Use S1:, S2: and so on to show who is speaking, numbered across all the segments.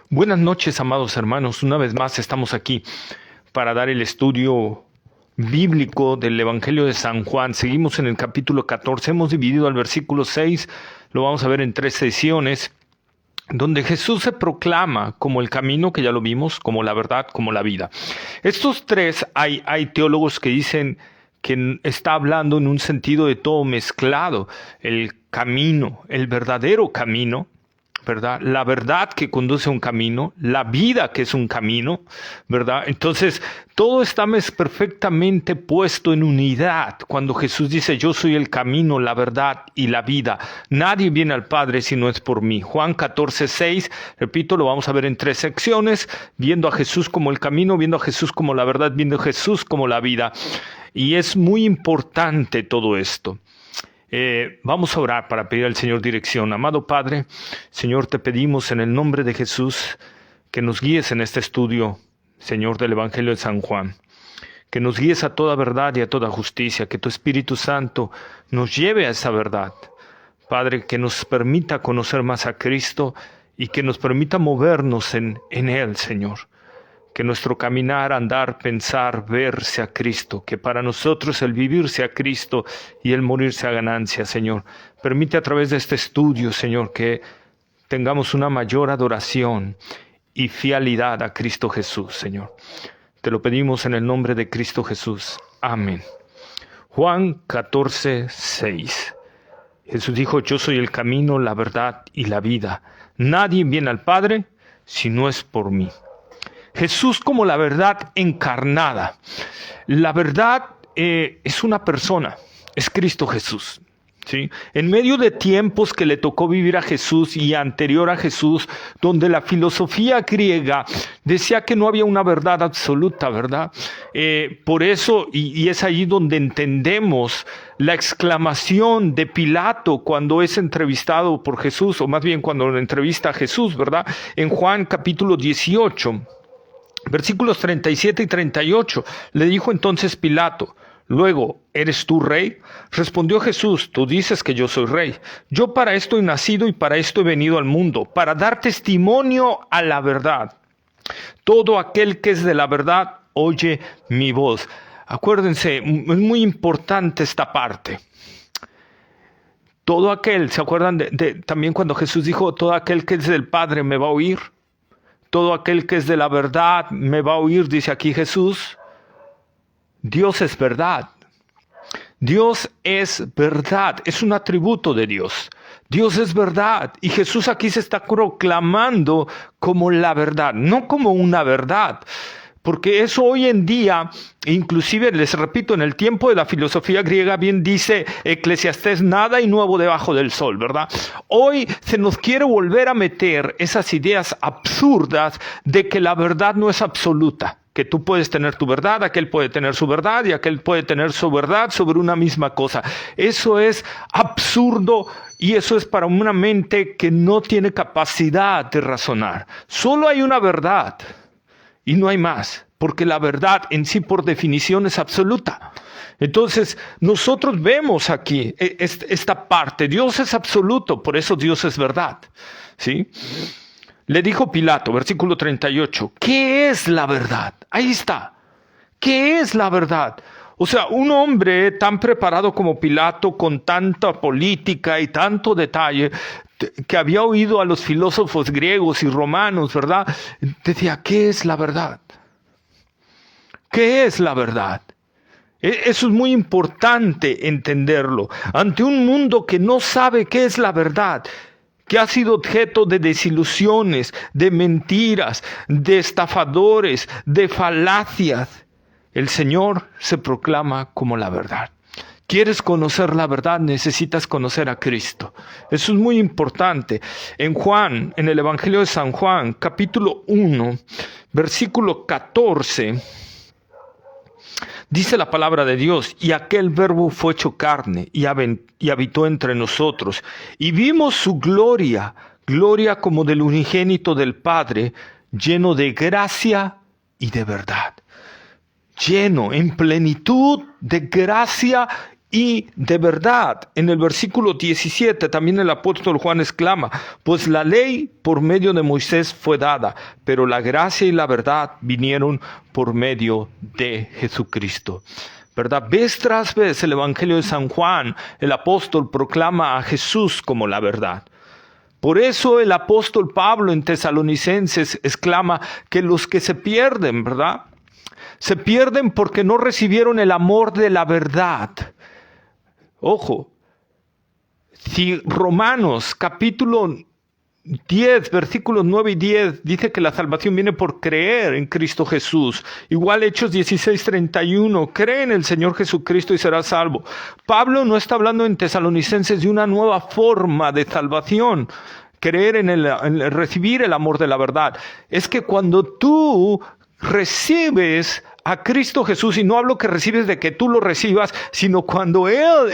S1: Buenas noches, amados hermanos. Una vez más estamos aquí para dar el estudio bíblico del Evangelio de San Juan. Seguimos en el capítulo 14. Hemos dividido al versículo 6. Lo vamos a ver en 3 sesiones, donde Jesús se proclama como el camino, que ya lo vimos, como la verdad, como la vida. Estos tres, hay teólogos que dicen que está hablando en un sentido de todo mezclado. El camino, el verdadero camino, ¿verdad? La verdad que conduce a un camino, la vida que es un camino, ¿verdad? Entonces, todo está perfectamente puesto en unidad. Cuando Jesús dice, yo soy el camino, la verdad y la vida. Nadie viene al Padre si no es por mí. Juan 14:6, repito, lo vamos a ver en 3 secciones, viendo a Jesús como el camino, viendo a Jesús como la verdad, viendo a Jesús como la vida. Y es muy importante todo esto. Vamos a orar para pedir al Señor dirección. Amado Padre, Señor, te pedimos en el nombre de Jesús que nos guíes en este estudio, Señor, del Evangelio de San Juan. Que nos guíes a toda verdad y a toda justicia. Que tu Espíritu Santo nos lleve a esa verdad. Padre, que nos permita conocer más a Cristo y que nos permita movernos en Él, Señor. Que nuestro caminar, andar, pensar, ver sea Cristo. Que para nosotros el vivir sea Cristo y el morir sea ganancia, Señor. Permite a través de este estudio, Señor, que tengamos una mayor adoración y fidelidad a Cristo Jesús, Señor. Te lo pedimos en el nombre de Cristo Jesús. Amén. Juan 14:6. Jesús dijo, yo soy el camino, la verdad y la vida. Nadie viene al Padre si no es por mí. Jesús como la verdad encarnada. La verdad es una persona, es Cristo Jesús. ¿Sí? En medio de tiempos que le tocó vivir a Jesús y anterior a Jesús, donde la filosofía griega decía que no había una verdad absoluta, ¿verdad? Por eso, y es allí donde entendemos la exclamación de Pilato cuando es entrevistado por Jesús, o más bien cuando lo entrevista a Jesús, ¿verdad? En Juan capítulo 18. Versículos 37 y 38, le dijo entonces Pilato, luego, ¿eres tú rey? Respondió Jesús, tú dices que yo soy rey. Yo para esto he nacido y para esto he venido al mundo, para dar testimonio a la verdad. Todo aquel que es de la verdad, oye mi voz. Acuérdense, es muy importante esta parte. Todo aquel, ¿se acuerdan también cuando Jesús dijo, todo aquel que es del Padre me va a oír? Todo aquel que es de la verdad me va a oír, dice aquí Jesús. Dios es verdad. Dios es verdad. Es un atributo de Dios. Dios es verdad. Y Jesús aquí se está proclamando como la verdad, no como una verdad. Porque eso hoy en día, inclusive les repito, en el tiempo de la filosofía griega bien dice Eclesiastés, nada hay nuevo debajo del sol, ¿verdad? Hoy se nos quiere volver a meter esas ideas absurdas de que la verdad no es absoluta. Que tú puedes tener tu verdad, aquel puede tener su verdad y aquel puede tener su verdad sobre una misma cosa. Eso es absurdo y eso es para una mente que no tiene capacidad de razonar. Solo hay una verdad. Y no hay más, porque la verdad en sí por definición es absoluta. Entonces nosotros vemos aquí esta parte, Dios es absoluto, por eso Dios es verdad. ¿Sí? Le dijo Pilato, versículo 38, ¿qué es la verdad? Ahí está, ¿qué es la verdad? O sea, un hombre tan preparado como Pilato, con tanta política y tanto detalle, que había oído a los filósofos griegos y romanos, ¿verdad? Decía, ¿qué es la verdad? ¿Qué es la verdad? Eso es muy importante entenderlo. Ante un mundo que no sabe qué es la verdad, que ha sido objeto de desilusiones, de mentiras, de estafadores, de falacias, el Señor se proclama como la verdad. ¿Quieres conocer la verdad? Necesitas conocer a Cristo. Eso es muy importante. En Juan, en el Evangelio de San Juan, capítulo 1, versículo 14, dice la palabra de Dios, y aquel verbo fue hecho carne y habitó entre nosotros, y vimos su gloria, gloria como del unigénito del Padre, lleno de gracia y de verdad. Lleno, en plenitud de gracia y de verdad. En el versículo 17 también el apóstol Juan exclama, pues la ley por medio de Moisés fue dada, pero la gracia y la verdad vinieron por medio de Jesucristo. ¿Verdad? Vez tras vez el Evangelio de San Juan, el apóstol proclama a Jesús como la verdad. Por eso el apóstol Pablo en Tesalonicenses exclama que los que se pierden, ¿verdad? Se pierden porque no recibieron el amor de la verdad. Ojo, si Romanos capítulo 10, versículos 9 y 10, dice que la salvación viene por creer en Cristo Jesús. Igual Hechos 16, 31, cree en el Señor Jesucristo y serás salvo. Pablo no está hablando en Tesalonicenses de una nueva forma de salvación, creer en recibir el amor de la verdad. Es que cuando tú recibes a Cristo Jesús, y no hablo que recibes de que tú lo recibas, sino cuando Él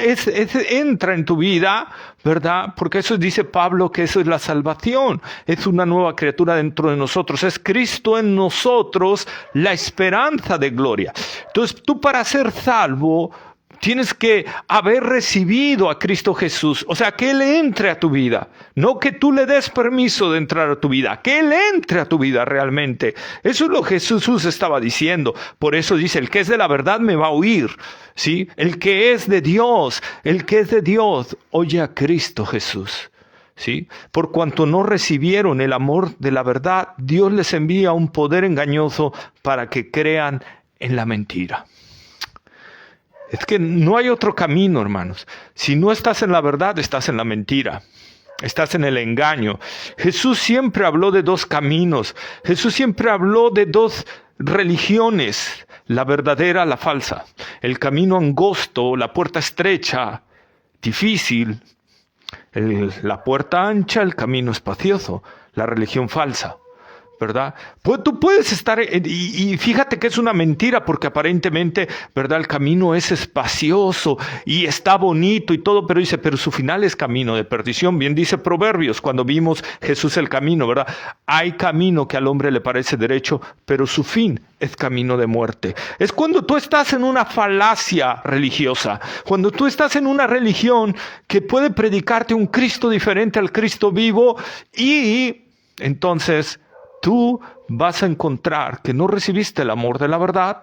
S1: entra en tu vida, ¿verdad? Porque eso dice Pablo, que eso es la salvación, es una nueva criatura dentro de nosotros, es Cristo en nosotros, la esperanza de gloria. Entonces tú, para ser salvo, tienes que haber recibido a Cristo Jesús, o sea, que Él entre a tu vida, no que tú le des permiso de entrar a tu vida, que Él entre a tu vida realmente. Eso es lo que Jesús estaba diciendo. Por eso dice, el que es de la verdad me va a oír, ¿sí? El que es de Dios, oye a Cristo Jesús, ¿sí? Por cuanto no recibieron el amor de la verdad, Dios les envía un poder engañoso para que crean en la mentira. Es que no hay otro camino, hermanos. Si no estás en la verdad, estás en la mentira. Estás en el engaño. Jesús siempre habló de dos caminos. Jesús siempre habló de dos religiones. La verdadera, la falsa. El camino angosto, la puerta estrecha, difícil. La puerta ancha, el camino espacioso. La religión falsa. ¿Verdad? Pues tú puedes estar, y fíjate que es una mentira, porque aparentemente, ¿verdad? El camino es espacioso y está bonito y todo, pero dice, pero su final es camino de perdición. Bien dice Proverbios, cuando vimos Jesús el camino, ¿verdad? Hay camino que al hombre le parece derecho, pero su fin es camino de muerte. Es cuando tú estás en una falacia religiosa, cuando tú estás en una religión que puede predicarte un Cristo diferente al Cristo vivo, y entonces tú vas a encontrar que no recibiste el amor de la verdad,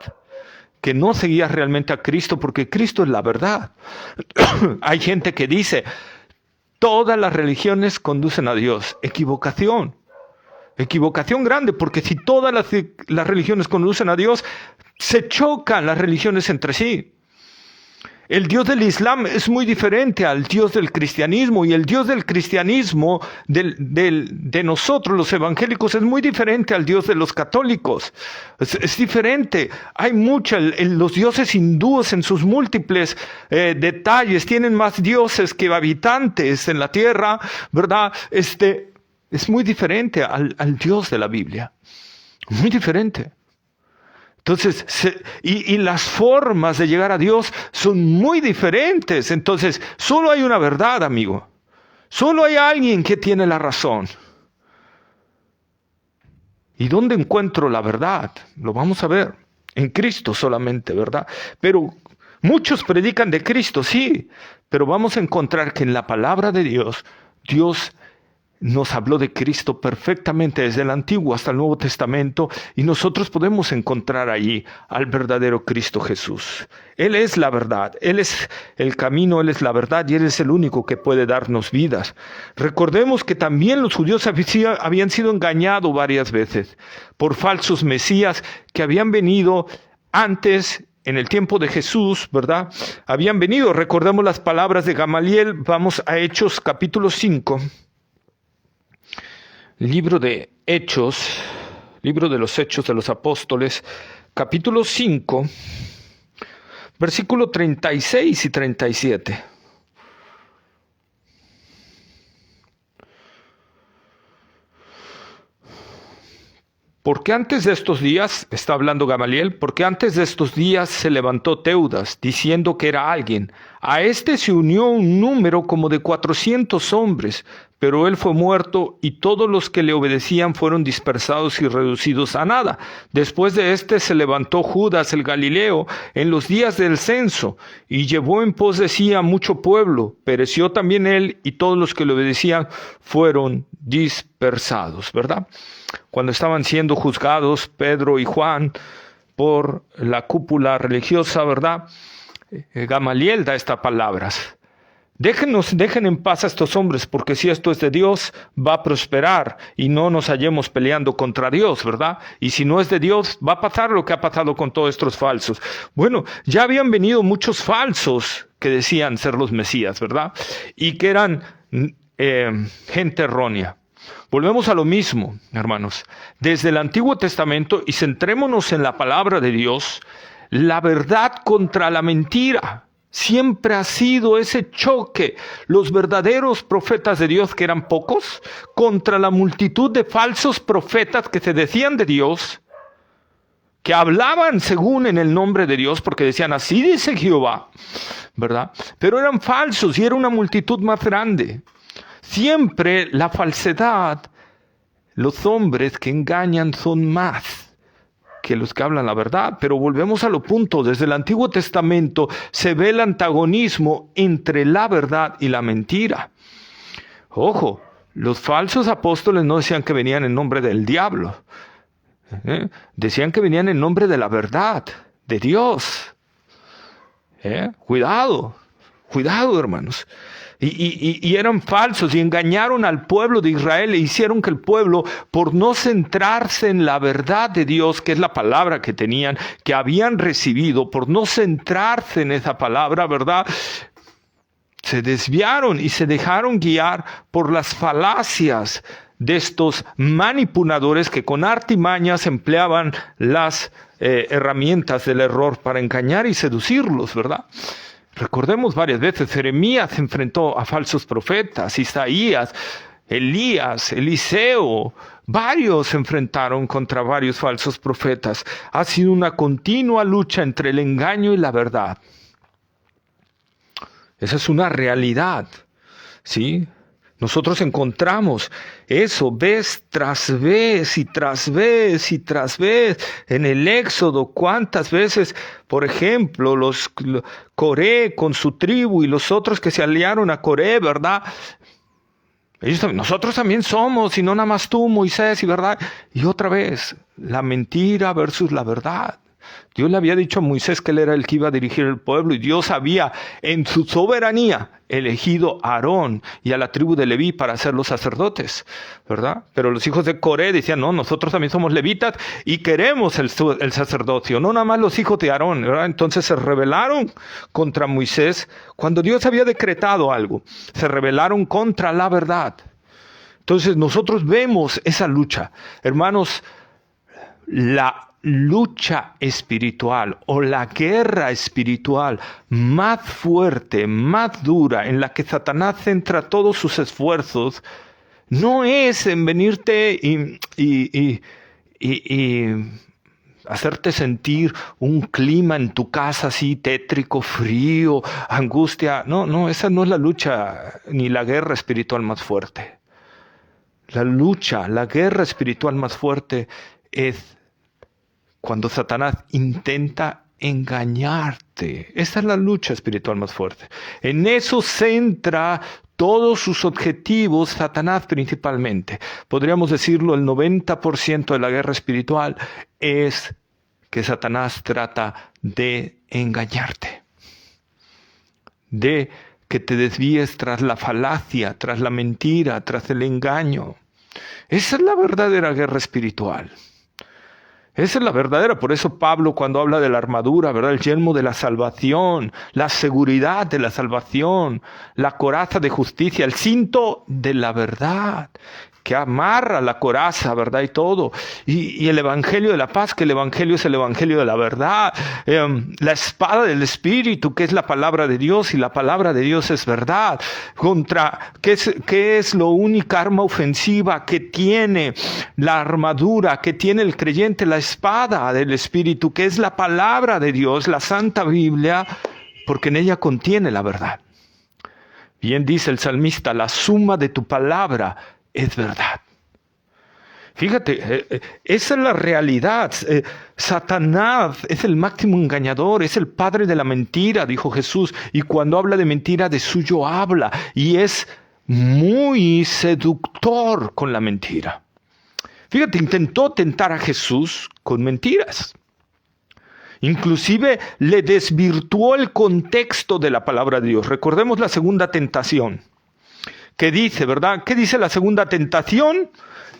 S1: que no seguías realmente a Cristo, porque Cristo es la verdad. Hay gente que dice, todas las religiones conducen a Dios. Equivocación. Equivocación grande, porque si todas las religiones conducen a Dios, se chocan las religiones entre sí. El Dios del Islam es muy diferente al Dios del cristianismo, y el Dios del cristianismo de nosotros los evangélicos es muy diferente al Dios de los católicos. Es diferente. Hay los dioses hindúes en sus múltiples detalles tienen más dioses que habitantes en la tierra, ¿verdad? Es muy diferente al Dios de la Biblia. Muy diferente. Entonces, y las formas de llegar a Dios son muy diferentes. Entonces, solo hay una verdad, amigo. Solo hay alguien que tiene la razón. ¿Y dónde encuentro la verdad? Lo vamos a ver. En Cristo solamente, ¿verdad? Pero muchos predican de Cristo, sí. Pero vamos a encontrar que en la palabra de Dios, Dios nos habló de Cristo perfectamente desde el Antiguo hasta el Nuevo Testamento, y nosotros podemos encontrar allí al verdadero Cristo Jesús. Él es la verdad, Él es el camino, Él es la verdad, y Él es el único que puede darnos vidas. Recordemos que también los judíos habían sido engañados varias veces por falsos mesías que habían venido antes. En el tiempo de Jesús, ¿verdad? Habían venido. Recordemos las palabras de Gamaliel. Vamos a Hechos capítulo 5. Libro de Hechos, libro de los Hechos de los Apóstoles, capítulo 5, versículo 36 y 37. Porque antes de estos días, está hablando Gamaliel, porque antes de estos días se levantó Teudas, diciendo que era alguien. A este se unió un número como de 400 hombres, pero él fue muerto y todos los que le obedecían fueron dispersados y reducidos a nada. Después de este se levantó Judas el Galileo en los días del censo y llevó en pos de sí a mucho pueblo. Pereció también él y todos los que le obedecían fueron dispersados, ¿verdad? Cuando estaban siendo juzgados Pedro y Juan por la cúpula religiosa, ¿verdad? Gamaliel da estas palabras. Dejen en paz a estos hombres, porque si esto es de Dios, va a prosperar y no nos hallemos peleando contra Dios, ¿verdad? Y si no es de Dios, va a pasar lo que ha pasado con todos estos falsos. Bueno, ya habían venido muchos falsos que decían ser los Mesías, ¿verdad? Y que eran gente errónea. Volvemos a lo mismo, hermanos. Desde el Antiguo Testamento, y centrémonos en la palabra de Dios, la verdad contra la mentira siempre ha sido ese choque. Los verdaderos profetas de Dios, que eran pocos, contra la multitud de falsos profetas que se decían de Dios, que hablaban según en el nombre de Dios, porque decían, así dice Jehová, ¿verdad? Pero eran falsos y era una multitud más grande. Siempre la falsedad, los hombres que engañan son más que los que hablan la verdad. Pero volvemos a lo punto, desde el Antiguo Testamento se ve el antagonismo entre la verdad y la mentira. Ojo, los falsos apóstoles no decían que venían en nombre del diablo, decían que venían en nombre de la verdad, de Dios. Cuidado, hermanos. Y eran falsos y engañaron al pueblo de Israel e hicieron que el pueblo, por no centrarse en la verdad de Dios, que es la palabra que tenían, que habían recibido, por no centrarse en esa palabra, ¿verdad?, se desviaron y se dejaron guiar por las falacias de estos manipuladores que con artimañas empleaban las herramientas del error para engañar y seducirlos, ¿verdad? Recordemos varias veces, Jeremías se enfrentó a falsos profetas, Isaías, Elías, Eliseo, varios se enfrentaron contra varios falsos profetas. Ha sido una continua lucha entre el engaño y la verdad. Esa es una realidad, ¿sí? Nosotros encontramos eso vez tras vez y tras vez y tras vez en el Éxodo. ¿Cuántas veces, por ejemplo, Coré con su tribu y los otros que se aliaron a Coré, ¿verdad? Nosotros también somos, y no nada más tú, Moisés, y verdad. Y otra vez, la mentira versus la verdad. Dios le había dicho a Moisés que él era el que iba a dirigir el pueblo, y Dios había en su soberanía elegido a Aarón y a la tribu de Leví para ser los sacerdotes, ¿verdad? Pero los hijos de Coré decían, no, nosotros también somos levitas y queremos el sacerdocio, no nada más los hijos de Aarón, ¿verdad? Entonces se rebelaron contra Moisés cuando Dios había decretado algo, se rebelaron contra la verdad. Entonces nosotros vemos esa lucha, hermanos. La lucha espiritual o la guerra espiritual más fuerte, más dura, en la que Satanás centra todos sus esfuerzos, no es en venirte y hacerte sentir un clima en tu casa así tétrico, frío, angustia. No, esa no es la lucha ni la guerra espiritual más fuerte. La guerra espiritual más fuerte es cuando Satanás intenta engañarte. Esa es la lucha espiritual más fuerte. En eso centra todos sus objetivos Satanás principalmente. Podríamos decirlo, el 90% de la guerra espiritual es que Satanás trata de engañarte, de que te desvíes tras la falacia, tras la mentira, tras el engaño. Esa es la verdadera guerra espiritual. Esa es la verdadera. Por eso Pablo, cuando habla de la armadura, ¿verdad?, el yelmo de la salvación, la seguridad de la salvación, la coraza de justicia, el cinto de la verdad. que amarra la coraza, ¿verdad? Y todo. Y el evangelio de la paz, que el evangelio es el evangelio de la verdad. La espada del Espíritu, que es la palabra de Dios, y la palabra de Dios es verdad. ¿Qué es lo única arma ofensiva que tiene la armadura, que tiene el creyente? La espada del Espíritu, que es la palabra de Dios, la Santa Biblia, porque en ella contiene la verdad. Bien dice el salmista, la suma de tu palabra es verdad. Fíjate, esa es la realidad. Satanás es el máximo engañador, es el padre de la mentira, dijo Jesús. Y cuando habla de mentira, de suyo habla. Y es muy seductor con la mentira. Fíjate, intentó tentar a Jesús con mentiras. Inclusive le desvirtuó el contexto de la palabra de Dios. Recordemos la segunda tentación. ¿Qué dice, verdad? ¿Qué dice la segunda tentación?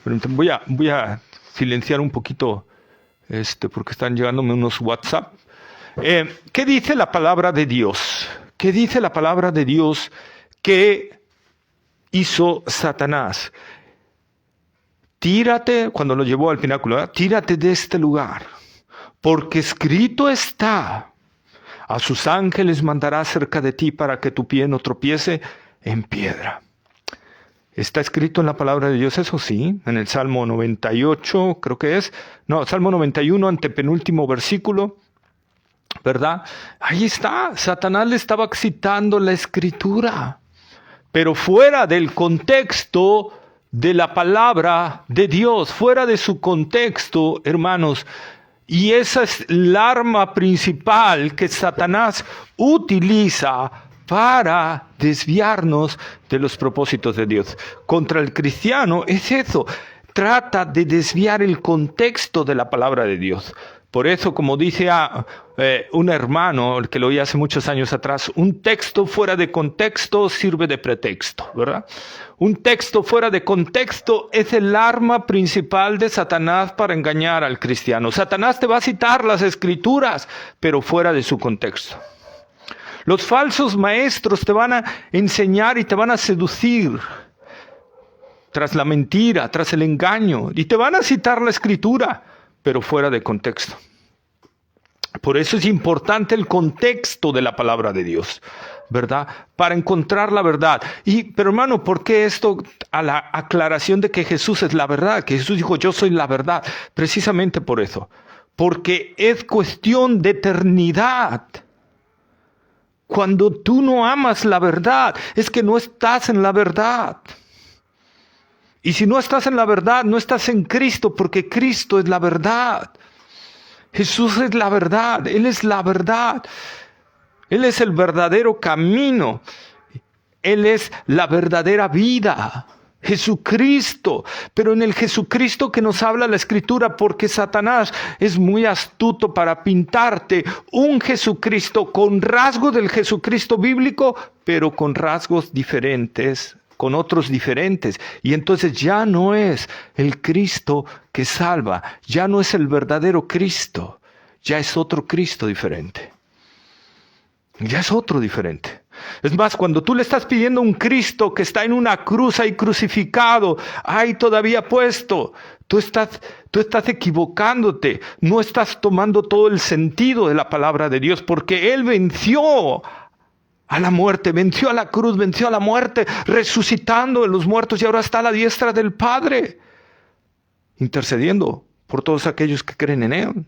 S1: Voy a silenciar un poquito porque están llegándome unos WhatsApp. ¿Qué dice la palabra de Dios? ¿Qué dice la palabra de Dios que hizo Satanás? Tírate, cuando lo llevó al pináculo, ¿verdad? Tírate de este lugar, porque escrito está, a sus ángeles mandará cerca de ti para que tu pie no tropiece en piedra. Está escrito en la palabra de Dios, eso sí, en el Salmo 98, creo que es, no, Salmo 91, antepenúltimo versículo, ¿verdad? Ahí está, Satanás le estaba citando la Escritura, pero fuera del contexto de la palabra de Dios, fuera de su contexto, hermanos. Y esa es la arma principal que Satanás utiliza para desviarnos de los propósitos de Dios. Contra el cristiano es eso, trata de desviar el contexto de la palabra de Dios. Por eso, como dice un hermano, el que lo oí hace muchos años atrás, un texto fuera de contexto sirve de pretexto, ¿verdad? Un texto fuera de contexto es el arma principal de Satanás para engañar al cristiano. Satanás te va a citar las Escrituras, pero fuera de su contexto. Los falsos maestros te van a enseñar y te van a seducir tras la mentira, tras el engaño, y te van a citar la Escritura, pero fuera de contexto. Por eso es importante el contexto de la palabra de Dios, ¿verdad? Para encontrar la verdad. Pero hermano, ¿por qué esto a la aclaración de que Jesús es la verdad? Que Jesús dijo, yo soy la verdad. Precisamente por eso. Porque es cuestión de eternidad. Cuando tú no amas la verdad, es que no estás en la verdad. Y si no estás en la verdad, no estás en Cristo, porque Cristo es la verdad. Jesús es la verdad, Él es la verdad. Él es el verdadero camino. Él es la verdadera vida. Jesucristo. Pero en el Jesucristo que nos habla la Escritura, porque Satanás es muy astuto para pintarte un Jesucristo con rasgos del Jesucristo bíblico, pero con rasgos diferentes, con otros diferentes. Y entonces ya no es el Cristo que salva, ya no es el verdadero Cristo, ya es otro Cristo diferente. Ya es otro diferente. Es más, cuando tú le estás pidiendo a un Cristo que está en una cruz ahí crucificado, ahí todavía puesto, tú estás equivocándote, no estás tomando todo el sentido de la palabra de Dios, porque Él venció a la muerte, venció a la cruz, venció a la muerte, resucitando de los muertos, y ahora está a la diestra del Padre, intercediendo por todos aquellos que creen en Él.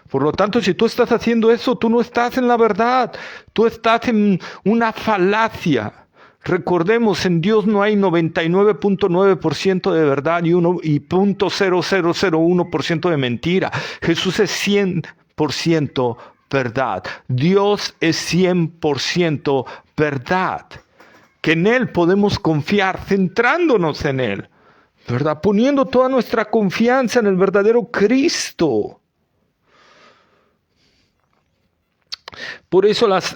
S1: Por lo tanto, si tú estás haciendo eso, tú no estás en la verdad, tú estás en una falacia. Recordemos, en Dios no hay 99.9% de verdad y 0.0001% de mentira. Jesús es 100% verdad. Dios es 100% verdad. Que en Él podemos confiar, centrándonos en Él, ¿verdad? Poniendo toda nuestra confianza en el verdadero Cristo. Por eso las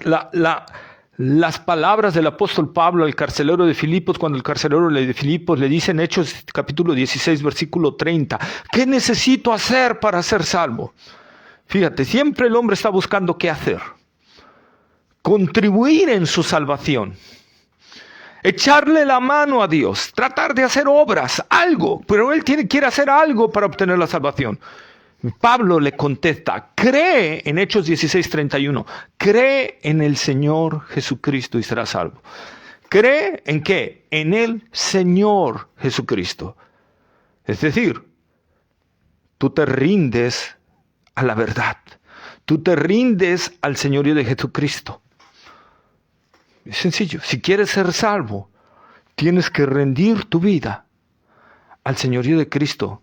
S1: palabras del apóstol Pablo al carcelero de Filipos, cuando el carcelero de Filipos le dice en Hechos capítulo 16, versículo 30, ¿qué necesito hacer para ser salvo? Fíjate, siempre el hombre está buscando qué hacer. Contribuir en su salvación. echarle la mano a Dios, tratar de hacer obras, algo, pero él quiere hacer algo para obtener la salvación. Pablo le contesta, cree en Hechos 16:31, cree en el Señor Jesucristo y serás salvo. ¿Cree en qué? En el Señor Jesucristo. Es decir, tú te rindes a la verdad. Tú te rindes al señorío de Jesucristo. Es sencillo. Si quieres ser salvo, tienes que rendir tu vida al señorío de Cristo.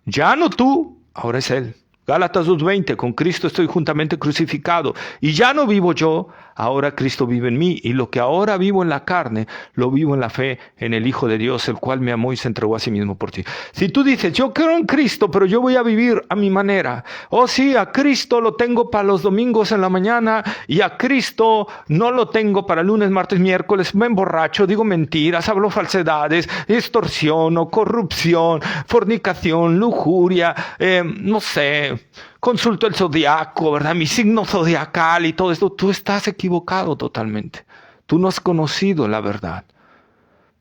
S1: Ya no tú, ahora es Él. Gálatas 2:20, con Cristo estoy juntamente crucificado, y ya no vivo yo, ahora Cristo vive en mí, y lo que ahora vivo en la carne, lo vivo en la fe en el Hijo de Dios, el cual me amó y se entregó a sí mismo por ti. Si tú dices, yo creo en Cristo, pero yo voy a vivir a mi manera, sí, a Cristo lo tengo para los domingos en la mañana, y a Cristo no lo tengo para lunes, martes, miércoles, me emborracho, digo mentiras, hablo falsedades, extorsiono, corrupción, fornicación, lujuria, no sé, consulto el zodiaco, ¿verdad? Mi signo zodiacal y todo esto. Tú estás equivocado totalmente. Tú no has conocido la verdad.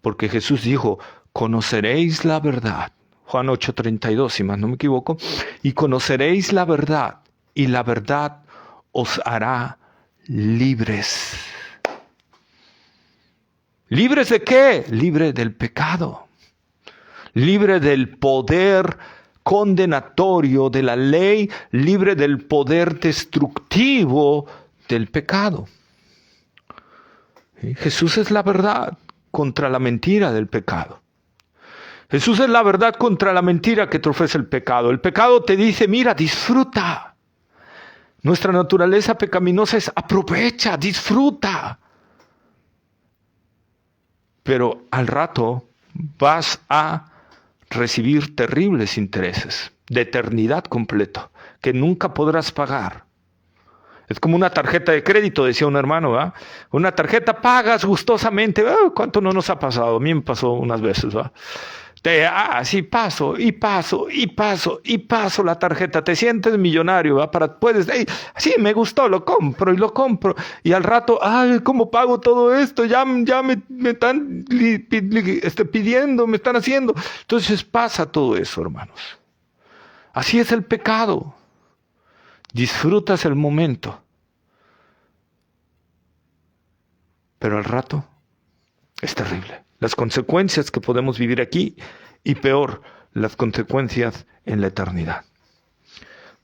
S1: Porque Jesús dijo, conoceréis la verdad. Juan 8:32, si más no me equivoco. Y conoceréis la verdad, y la verdad os hará libres. ¿Libres de qué? Libre del pecado. Libre del poder condenatorio de la ley, libre del poder destructivo del pecado. Jesús es la verdad contra la mentira del pecado. Jesús es la verdad contra la mentira que te ofrece el pecado. El pecado te dice, mira, disfruta. Nuestra naturaleza pecaminosa es aprovecha, disfruta. Pero al rato vas a recibir terribles intereses de eternidad completo que nunca podrás pagar. Es como una tarjeta de crédito, decía un hermano, ¿verdad? Una tarjeta pagas gustosamente. ¿Cuánto no nos ha pasado? A mí me pasó unas veces, ¿verdad? Sí, paso la tarjeta. Te sientes millonario, ¿verdad? Sí, me gustó, lo compro. Y al rato, ¿cómo pago todo esto? Ya me están pidiendo, me están haciendo. Entonces pasa todo eso, hermanos. Así es el pecado. Disfrutas el momento, pero al rato es terrible. Las consecuencias que podemos vivir aquí y peor, las consecuencias en la eternidad.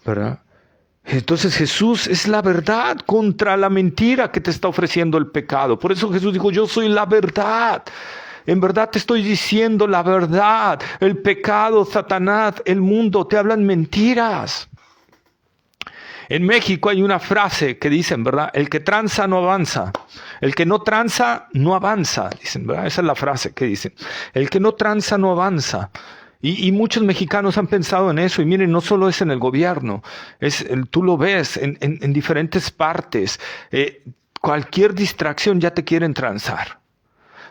S1: ¿Verdad? Entonces Jesús es la verdad contra la mentira que te está ofreciendo el pecado. Por eso Jesús dijo, yo soy la verdad. En verdad te estoy diciendo la verdad. El pecado, Satanás, el mundo te hablan mentiras. En México hay una frase que dicen, ¿verdad? El que tranza no avanza. El que no tranza no avanza. Dicen, ¿verdad? Esa es la frase que dicen. El que no tranza no avanza. Y muchos mexicanos han pensado en eso. Y miren, no solo es en el gobierno. Tú lo ves en diferentes partes. Cualquier distracción ya te quieren transar.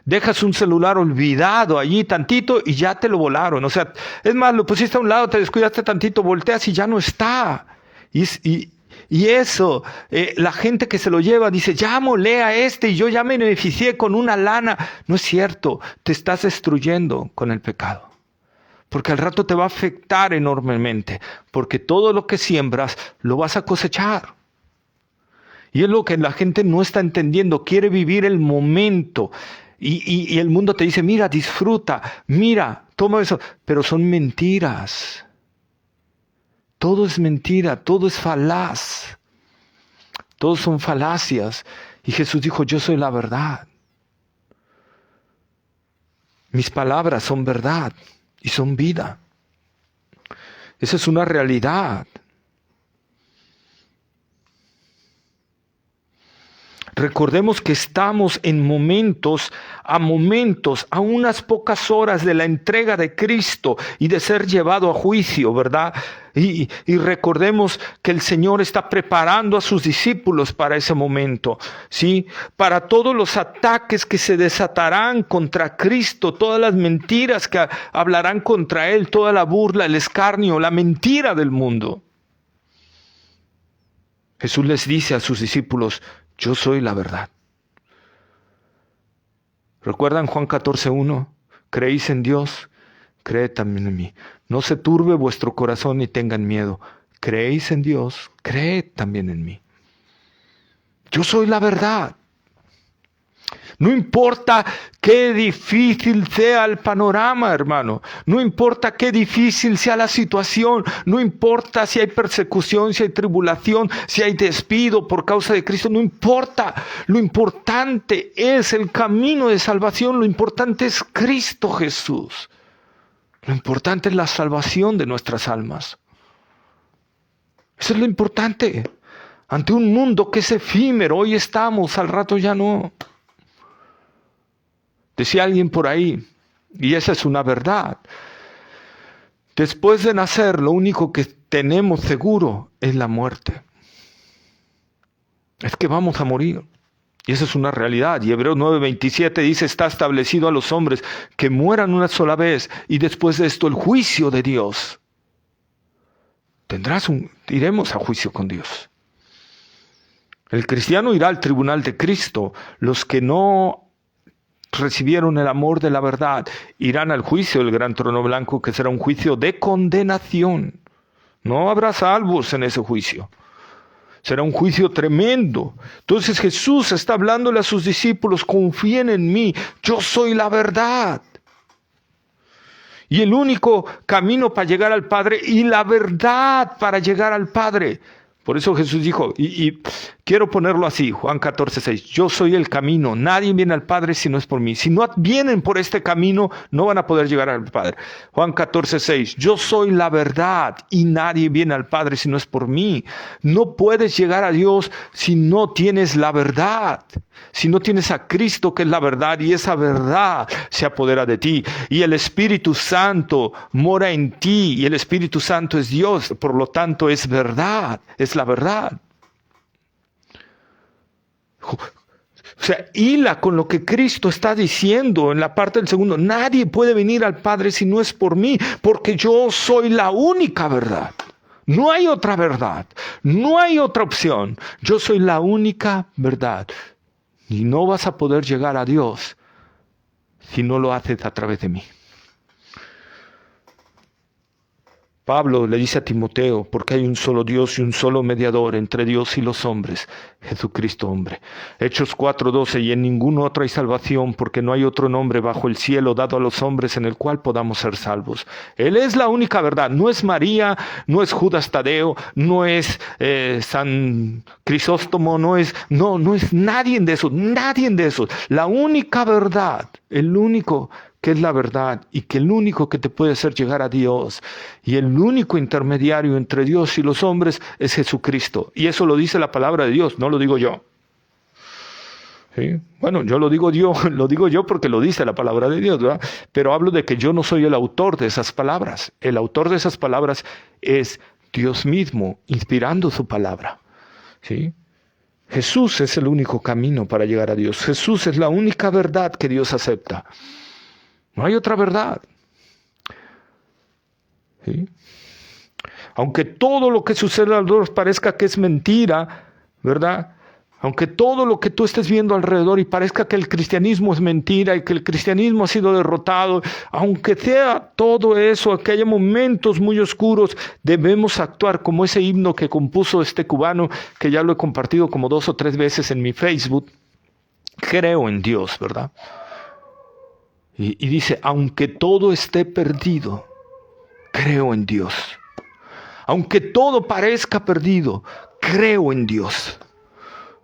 S1: Dejas un celular olvidado allí tantito y ya te lo volaron. O sea, es más, lo pusiste a un lado, te descuidaste tantito, volteas y ya no está. Y eso, la gente que se lo lleva dice, ya molé a este y yo ya me beneficié con una lana. No es cierto, te estás destruyendo con el pecado. Porque al rato te va a afectar enormemente. Porque todo lo que siembras lo vas a cosechar. Y es lo que la gente no está entendiendo. Quiere vivir el momento. Y el mundo te dice, mira, disfruta, mira, toma eso. Pero son mentiras. Todo es mentira, todo es falaz. Todos son falacias. Y Jesús dijo, yo soy la verdad. Mis palabras son verdad y son vida. Esa es una realidad. Recordemos que estamos en momentos, a unas pocas horas de la entrega de Cristo y de ser llevado a juicio, ¿verdad? Y recordemos que el Señor está preparando a sus discípulos para ese momento, ¿sí? Para todos los ataques que se desatarán contra Cristo, todas las mentiras que hablarán contra Él, toda la burla, el escarnio, la mentira del mundo. Jesús les dice a sus discípulos, yo soy la verdad. ¿Recuerdan Juan 14:1? ¿Creéis en Dios? Creed también en mí. No se turbe vuestro corazón ni tengan miedo. ¿Creéis en Dios? Creed también en mí. Yo soy la verdad. No importa qué difícil sea el panorama, hermano. No importa qué difícil sea la situación. No importa si hay persecución, si hay tribulación, si hay despido por causa de Cristo. No importa. Lo importante es el camino de salvación. Lo importante es Cristo Jesús. Lo importante es la salvación de nuestras almas. Eso es lo importante. Ante un mundo que es efímero. Hoy estamos, al rato ya no. Decía alguien por ahí, y esa es una verdad. Después de nacer, lo único que tenemos seguro es la muerte. Es que vamos a morir. Y esa es una realidad. Y Hebreos 9:27 dice, está establecido a los hombres que mueran una sola vez y después de esto el juicio de Dios. Iremos a juicio con Dios. El cristiano irá al tribunal de Cristo. Los que no recibieron el amor de la verdad irán al juicio del gran trono blanco, que será un juicio de condenación. No habrá salvos en ese juicio. Será un juicio tremendo. Entonces Jesús está hablándole a sus discípulos, confíen en mí, yo soy la verdad. Y el único camino para llegar al Padre y la verdad para llegar al Padre. Por eso Jesús dijo, y quiero ponerlo así, Juan 14:6, yo soy el camino, nadie viene al Padre si no es por mí. Si no vienen por este camino, no van a poder llegar al Padre. Juan 14:6, yo soy la verdad y nadie viene al Padre si no es por mí. No puedes llegar a Dios si no tienes la verdad, si no tienes a Cristo que es la verdad y esa verdad se apodera de ti. Y el Espíritu Santo mora en ti y el Espíritu Santo es Dios, por lo tanto es verdad, es la verdad. O sea, hila con lo que Cristo está diciendo en la parte del segundo. Nadie puede venir al Padre si no es por mí, porque yo soy la única verdad. No hay otra verdad, no hay otra opción. Yo soy la única verdad. Y no vas a poder llegar a Dios si no lo haces a través de mí. Pablo le dice a Timoteo, porque hay un solo Dios y un solo mediador entre Dios y los hombres, Jesucristo hombre. Hechos 4:12, y en ningún otro hay salvación, porque no hay otro nombre bajo el cielo dado a los hombres en el cual podamos ser salvos. Él es la única verdad, no es María, no es Judas Tadeo, no es San Crisóstomo, no es nadie de esos. La única verdad, el único que es la verdad y que el único que te puede hacer llegar a Dios y el único intermediario entre Dios y los hombres es Jesucristo. Y eso lo dice la palabra de Dios, no lo digo yo. ¿Sí? Bueno, yo lo digo yo porque lo dice la palabra de Dios, ¿verdad? Pero hablo de que yo no soy el autor de esas palabras. El autor de esas palabras es Dios mismo, inspirando su palabra. ¿Sí? Jesús es el único camino para llegar a Dios. Jesús es la única verdad que Dios acepta. No hay otra verdad. ¿Sí? Aunque todo lo que sucede alrededor parezca que es mentira, ¿verdad? Aunque todo lo que tú estés viendo alrededor y parezca que el cristianismo es mentira y que el cristianismo ha sido derrotado, aunque sea todo eso, que haya momentos muy oscuros, debemos actuar como ese himno que compuso este cubano, que ya lo he compartido como 2 o 3 veces en mi Facebook. Creo en Dios, ¿verdad? Y dice, aunque todo esté perdido, creo en Dios. Aunque todo parezca perdido, creo en Dios.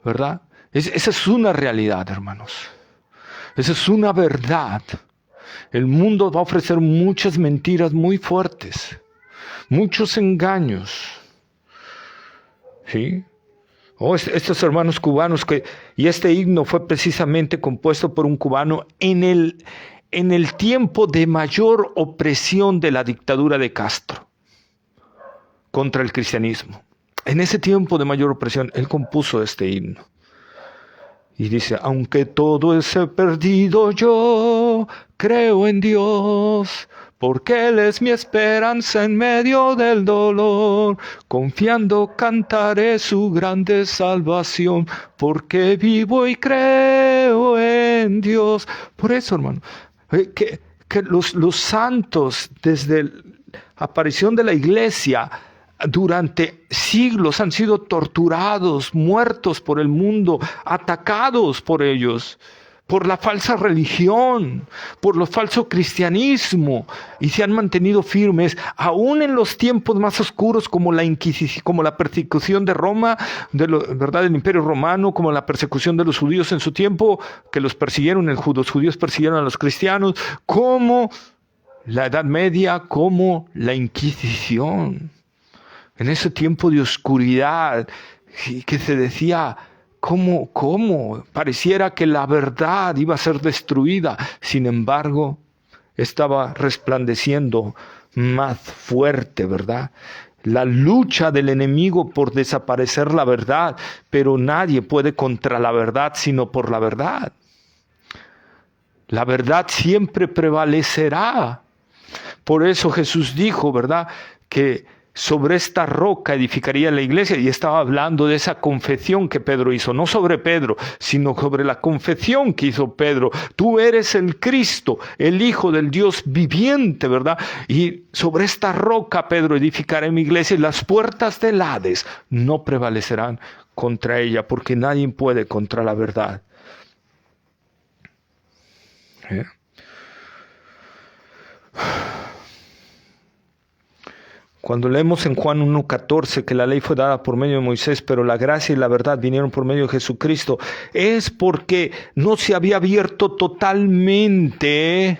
S1: ¿Verdad? Esa es una realidad, hermanos. Esa es una verdad. El mundo va a ofrecer muchas mentiras muy fuertes, muchos engaños. ¿Sí? Estos hermanos cubanos y este himno fue precisamente compuesto por un cubano en el tiempo de mayor opresión de la dictadura de Castro contra el cristianismo. En ese tiempo de mayor opresión, él compuso este himno. Y dice, aunque todo esté perdido, yo creo en Dios, porque Él es mi esperanza en medio del dolor. Confiando cantaré su grande salvación, porque vivo y creo en en Dios. Por eso, hermano, que los santos, desde la aparición de la iglesia, durante siglos han sido torturados, muertos por el mundo, atacados por ellos, por la falsa religión, por el falso cristianismo, y se han mantenido firmes, aún en los tiempos más oscuros, como la Inquisición, como la persecución de Roma, ¿verdad?, del Imperio Romano, como la persecución de los judíos en su tiempo, que los persiguieron, los judíos persiguieron a los cristianos, como la Edad Media, como la Inquisición. En ese tiempo de oscuridad, que se decía, ¿cómo? Pareciera que la verdad iba a ser destruida. Sin embargo, estaba resplandeciendo más fuerte, ¿verdad? La lucha del enemigo por desaparecer la verdad, pero nadie puede contra la verdad sino por la verdad. La verdad siempre prevalecerá. Por eso Jesús dijo, ¿verdad?, que sobre esta roca edificaría la iglesia, y estaba hablando de esa confesión que Pedro hizo, no sobre Pedro, sino sobre la confesión que hizo Pedro. Tú eres el Cristo, el Hijo del Dios viviente, ¿verdad? Y sobre esta roca, Pedro, edificaré mi iglesia, y las puertas del Hades no prevalecerán contra ella, porque nadie puede contra la verdad. Cuando leemos en Juan 1:14 que la ley fue dada por medio de Moisés, pero la gracia y la verdad vinieron por medio de Jesucristo, es porque no se había abierto totalmente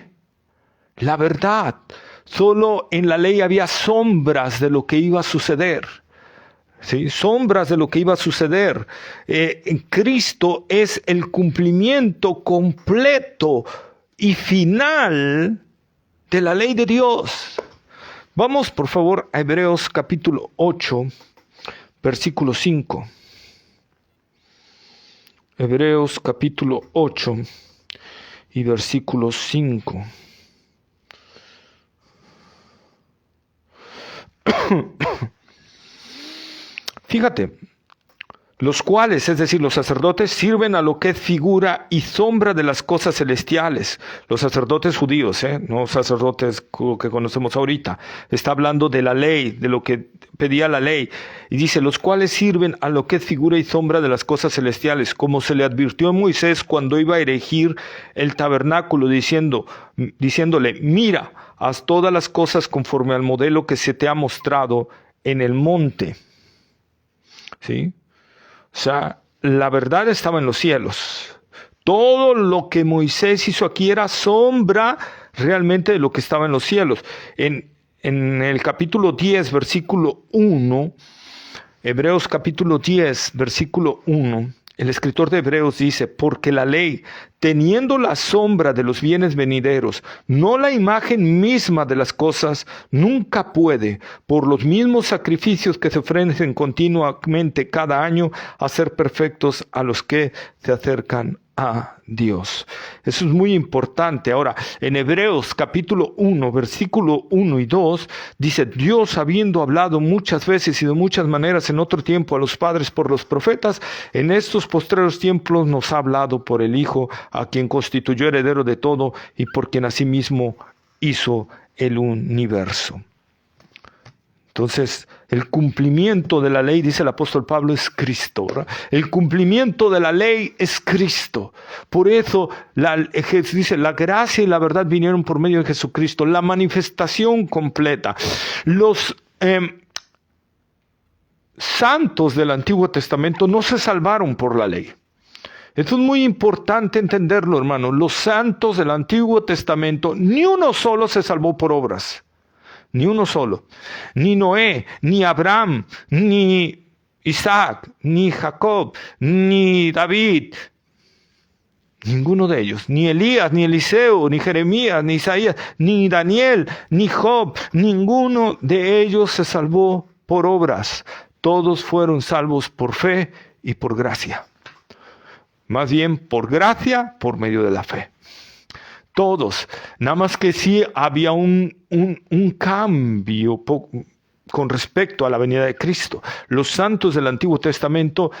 S1: la verdad. Solo en la ley había sombras de lo que iba a suceder. ¿Sí? Sombras de lo que iba a suceder. En Cristo es el cumplimiento completo y final de la ley de Dios. Vamos, por favor, a Hebreos capítulo 8, versículo 5. Hebreos capítulo 8 y versículo 5. Fíjate, los cuales, es decir, los sacerdotes, sirven a lo que es figura y sombra de las cosas celestiales. Los sacerdotes judíos, no sacerdotes que conocemos ahorita. Está hablando de la ley, de lo que pedía la ley. Y dice, los cuales sirven a lo que es figura y sombra de las cosas celestiales, como se le advirtió a Moisés cuando iba a erigir el tabernáculo, diciéndole, mira, haz todas las cosas conforme al modelo que se te ha mostrado en el monte. ¿Sí? O sea, la verdad estaba en los cielos. Todo lo que Moisés hizo aquí era sombra realmente de lo que estaba en los cielos. En el capítulo 10, versículo 1, Hebreos capítulo 10, versículo 1, el escritor de Hebreos dice, porque la ley, teniendo la sombra de los bienes venideros, no la imagen misma de las cosas, nunca puede, por los mismos sacrificios que se ofrecen continuamente cada año, hacer perfectos a los que se acercan a Dios. Eso es muy importante. Ahora, en Hebreos capítulo 1, versículo 1 y 2, dice, Dios, habiendo hablado muchas veces y de muchas maneras en otro tiempo a los padres por los profetas, en estos postreros tiempos nos ha hablado por el Hijo, a quien constituyó heredero de todo y por quien asimismo hizo el universo. Entonces, el cumplimiento de la ley, dice el apóstol Pablo, es Cristo, ¿verdad? El cumplimiento de la ley es Cristo. Por eso, dice, la gracia y la verdad vinieron por medio de Jesucristo. La manifestación completa. Los santos del Antiguo Testamento no se salvaron por la ley. Esto es muy importante entenderlo, hermano. Los santos del Antiguo Testamento, ni uno solo se salvó por obras. Ni uno solo. Ni Noé, ni Abraham, ni Isaac, ni Jacob, ni David. Ninguno de ellos. Ni Elías, ni Eliseo, ni Jeremías, ni Isaías, ni Daniel, ni Job. Ninguno de ellos se salvó por obras. Todos fueron salvos por fe y por gracia. Más bien por gracia, por medio de la fe. Todos. Nada más que sí había un cambio con respecto a la venida de Cristo. Los santos del Antiguo Testamento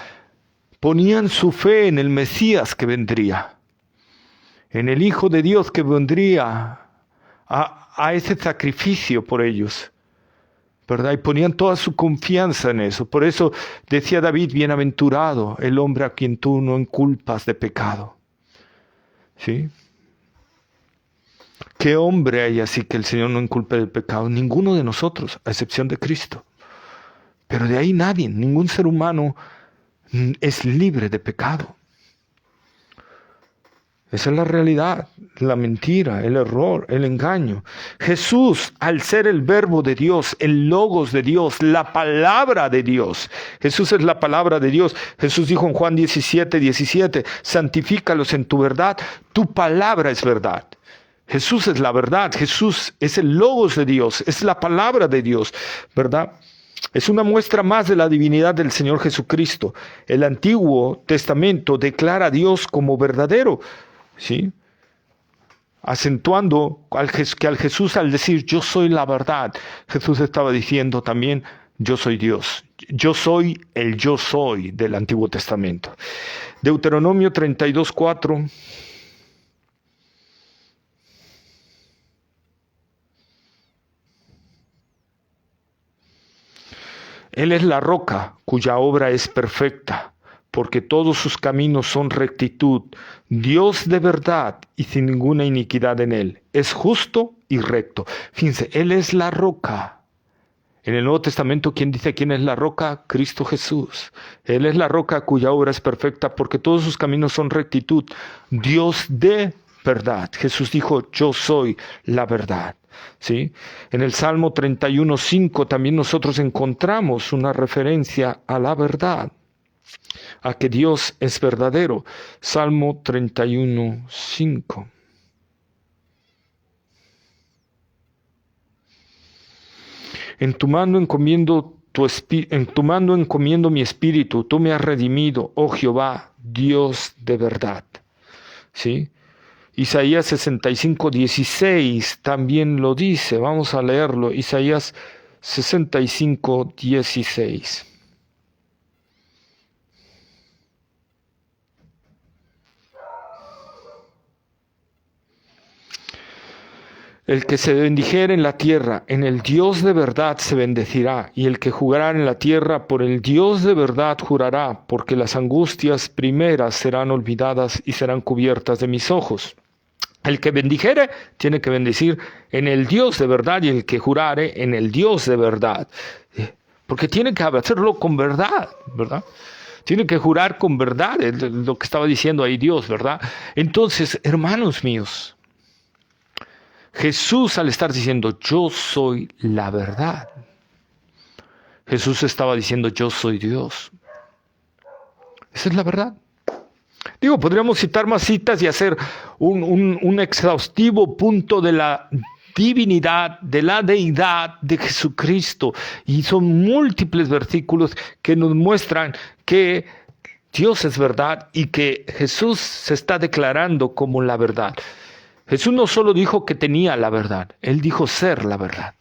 S1: ponían su fe en el Mesías que vendría. en el Hijo de Dios que vendría a ese sacrificio por ellos, ¿verdad? Y ponían toda su confianza en eso. Por eso decía David, bienaventurado el hombre a quien tú no inculpas de pecado. ¿Sí? ¿Qué hombre hay así que el Señor no inculpe del pecado? Ninguno de nosotros, a excepción de Cristo. Pero de ahí nadie, ningún ser humano es libre de pecado. Esa es la realidad, la mentira, el error, el engaño. Jesús, al ser el verbo de Dios, el logos de Dios, la palabra de Dios. Jesús es la palabra de Dios. Jesús dijo en Juan 17:17, santifícalos en tu verdad, tu palabra es verdad. Jesús es la verdad, Jesús es el logos de Dios, es la palabra de Dios, ¿verdad? Es una muestra más de la divinidad del Señor Jesucristo. El Antiguo Testamento declara a Dios como verdadero, ¿sí? Acentuando que al Jesús, al decir yo soy la verdad, Jesús estaba diciendo también yo soy Dios. Yo soy el yo soy del Antiguo Testamento. Deuteronomio 32:4. Él es la roca cuya obra es perfecta, porque todos sus caminos son rectitud, Dios de verdad y sin ninguna iniquidad en él. Es justo y recto. Fíjense, Él es la roca. En el Nuevo Testamento, ¿quién dice quién es la roca? Cristo Jesús. Él es la roca cuya obra es perfecta, porque todos sus caminos son rectitud, Dios de verdad. Jesús dijo, yo soy la verdad. ¿Sí? En el Salmo 31:5 también nosotros encontramos una referencia a la verdad, a que Dios es verdadero. Salmo 31:5. En tu mano encomiendo mi espíritu, tú me has redimido, oh Jehová, Dios de verdad. ¿Sí? Isaías 65:16 también lo dice. Vamos a leerlo. Isaías 65:16. El que se bendijere en la tierra, en el Dios de verdad se bendecirá, y el que jurará en la tierra, por el Dios de verdad jurará, porque las angustias primeras serán olvidadas y serán cubiertas de mis ojos. El que bendijere tiene que bendecir en el Dios de verdad, y el que jurare en el Dios de verdad. Porque tiene que hacerlo con verdad, ¿verdad? Tiene que jurar con verdad, es lo que estaba diciendo ahí Dios, ¿verdad? Entonces, hermanos míos, Jesús, al estar diciendo yo soy la verdad, Jesús estaba diciendo yo soy Dios. Esa es la verdad. Digo, podríamos citar más citas y hacer un exhaustivo punto de la divinidad, de la deidad de Jesucristo. Y son múltiples versículos que nos muestran que Dios es verdad y que Jesús se está declarando como la verdad. Jesús no solo dijo que tenía la verdad, Él dijo ser la verdad.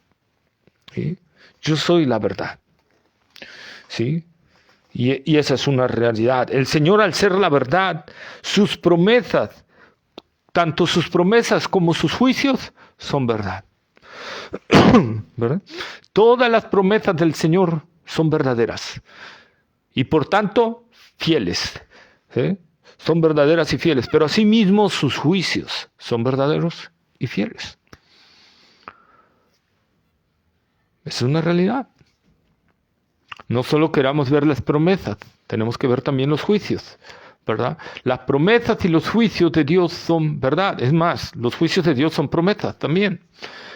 S1: ¿Sí? Yo soy la verdad. ¿Sí? Y esa es una realidad. El Señor, al ser la verdad, sus promesas, tanto sus promesas como sus juicios, son verdad. ¿Verdad? Todas las promesas del Señor son verdaderas. Y por tanto, fieles. ¿Sí? Son verdaderas y fieles. Pero asimismo sus juicios son verdaderos y fieles. Es una realidad. No solo queramos ver las promesas, tenemos que ver también los juicios, ¿verdad? Las promesas y los juicios de Dios son verdad. Es más, los juicios de Dios son promesas también.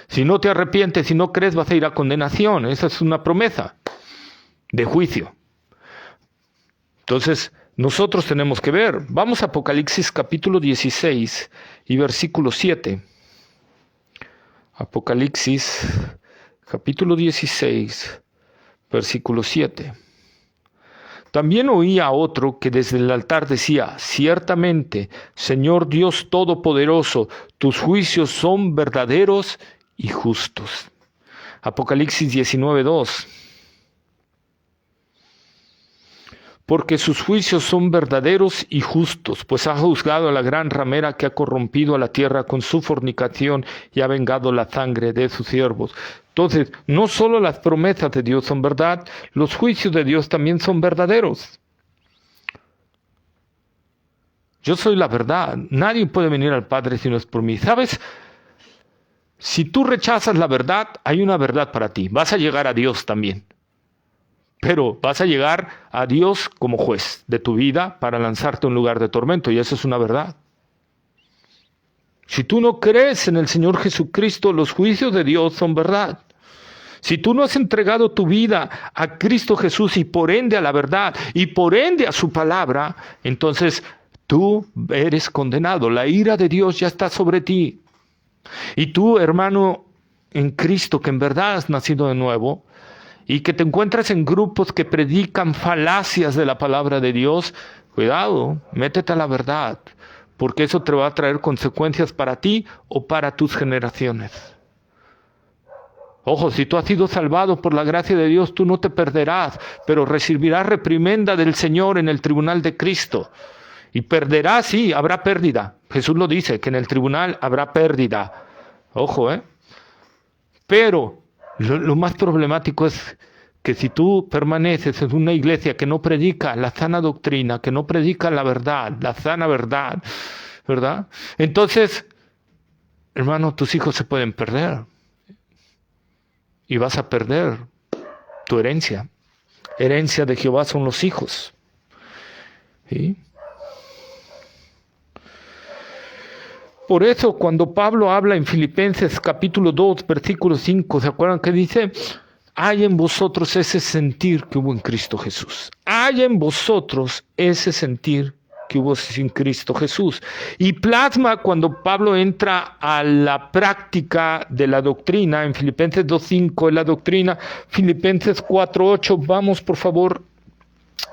S1: Si no te arrepientes, si no crees, vas a ir a condenación. Esa es una promesa de juicio. Entonces, nosotros tenemos que ver. Vamos a Apocalipsis capítulo 16 y versículo 7. Apocalipsis capítulo 16, versículo 7. También oía a otro que desde el altar decía, ciertamente, Señor Dios Todopoderoso, tus juicios son verdaderos y justos. Apocalipsis 19:2. porque sus juicios son verdaderos y justos, pues ha juzgado a la gran ramera que ha corrompido a la tierra con su fornicación y ha vengado la sangre de sus siervos. Entonces, no solo las promesas de Dios son verdad, los juicios de Dios también son verdaderos. Yo soy la verdad. Nadie puede venir al Padre si no es por mí. ¿Sabes? Si tú rechazas la verdad, hay una verdad para ti. Vas a llegar a Dios también. Pero vas a llegar a Dios como juez de tu vida para lanzarte a un lugar de tormento. Y eso es una verdad. Si tú no crees en el Señor Jesucristo, los juicios de Dios son verdad. Si tú no has entregado tu vida a Cristo Jesús y por ende a la verdad y por ende a su palabra, entonces tú eres condenado. La ira de Dios ya está sobre ti. Y tú, hermano, en Cristo, que en verdad has nacido de nuevo y que te encuentras en grupos que predican falacias de la palabra de Dios, cuidado, métete a la verdad, porque eso te va a traer consecuencias para ti o para tus generaciones. Ojo, si tú has sido salvado por la gracia de Dios, tú no te perderás, pero recibirás reprimenda del Señor en el tribunal de Cristo. Y perderás, sí, habrá pérdida. Jesús lo dice, que en el tribunal habrá pérdida. Ojo, Pero lo más problemático es que si tú permaneces en una iglesia que no predica la sana doctrina, que no predica la verdad, la sana verdad, ¿verdad? Entonces, hermano, tus hijos se pueden perder. Y vas a perder tu herencia. Herencia de Jehová son los hijos. ¿Sí? Por eso cuando Pablo habla en Filipenses capítulo 2, versículo 5, ¿se acuerdan que dice? Hay en vosotros ese sentir que hubo en Cristo Jesús. Hay en vosotros ese sentir que hubo en Cristo Jesús. Y plasma cuando Pablo entra a la práctica de la doctrina, en Filipenses 2.5 es la doctrina, Filipenses 4.8, vamos por favor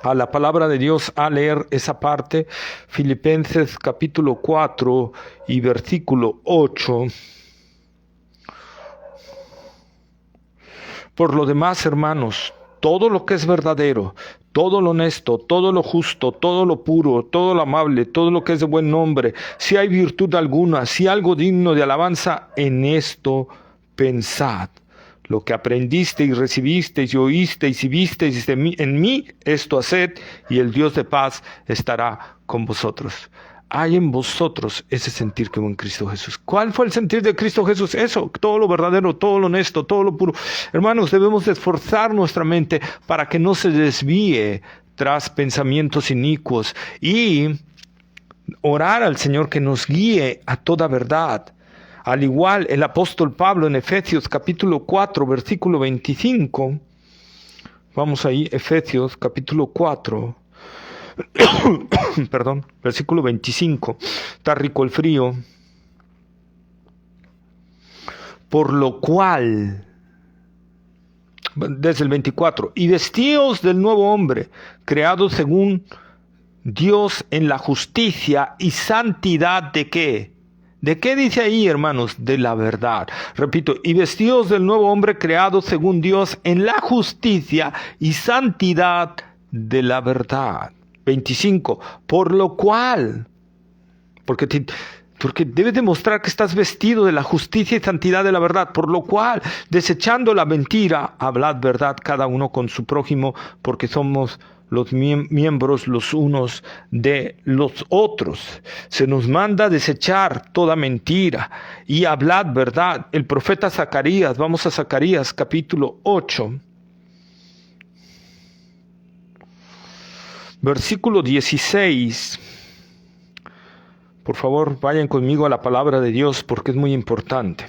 S1: a la palabra de Dios a leer esa parte, Filipenses capítulo 4 y versículo 8. Por lo demás, hermanos, todo lo que es verdadero, todo lo honesto, todo lo justo, todo lo puro, todo lo amable, todo lo que es de buen nombre, si hay virtud alguna, si algo digno de alabanza, en esto pensad. Lo que aprendisteis y recibisteis y oísteis y visteis en mí, esto haced, y el Dios de paz estará con vosotros. Hay en vosotros ese sentir que hubo en Cristo Jesús. ¿Cuál fue el sentir de Cristo Jesús? Eso, todo lo verdadero, todo lo honesto, todo lo puro. Hermanos, debemos esforzar nuestra mente para que no se desvíe tras pensamientos inicuos y orar al Señor que nos guíe a toda verdad. Al igual el apóstol Pablo en Efesios capítulo 4, versículo 25. Vamos ahí, Efesios capítulo 4. Perdón, versículo 25. Está rico el frío. Por lo cual, desde el 24, y vestíos del nuevo hombre, creado según Dios en la justicia y santidad de ¿qué? ¿De qué dice ahí, hermanos? De la verdad. Repito, y vestidos del nuevo hombre creado según Dios en la justicia y santidad de la verdad. 25. Por lo cual, porque debes demostrar que estás vestido de la justicia y santidad de la verdad. Por lo cual, desechando la mentira, hablad verdad cada uno con su prójimo, porque somos los miembros los unos de los otros. Se nos manda desechar toda mentira y hablad verdad. El profeta Zacarías, vamos a Zacarías capítulo 8, versículo 16. Por favor, vayan conmigo a la palabra de Dios porque es muy importante.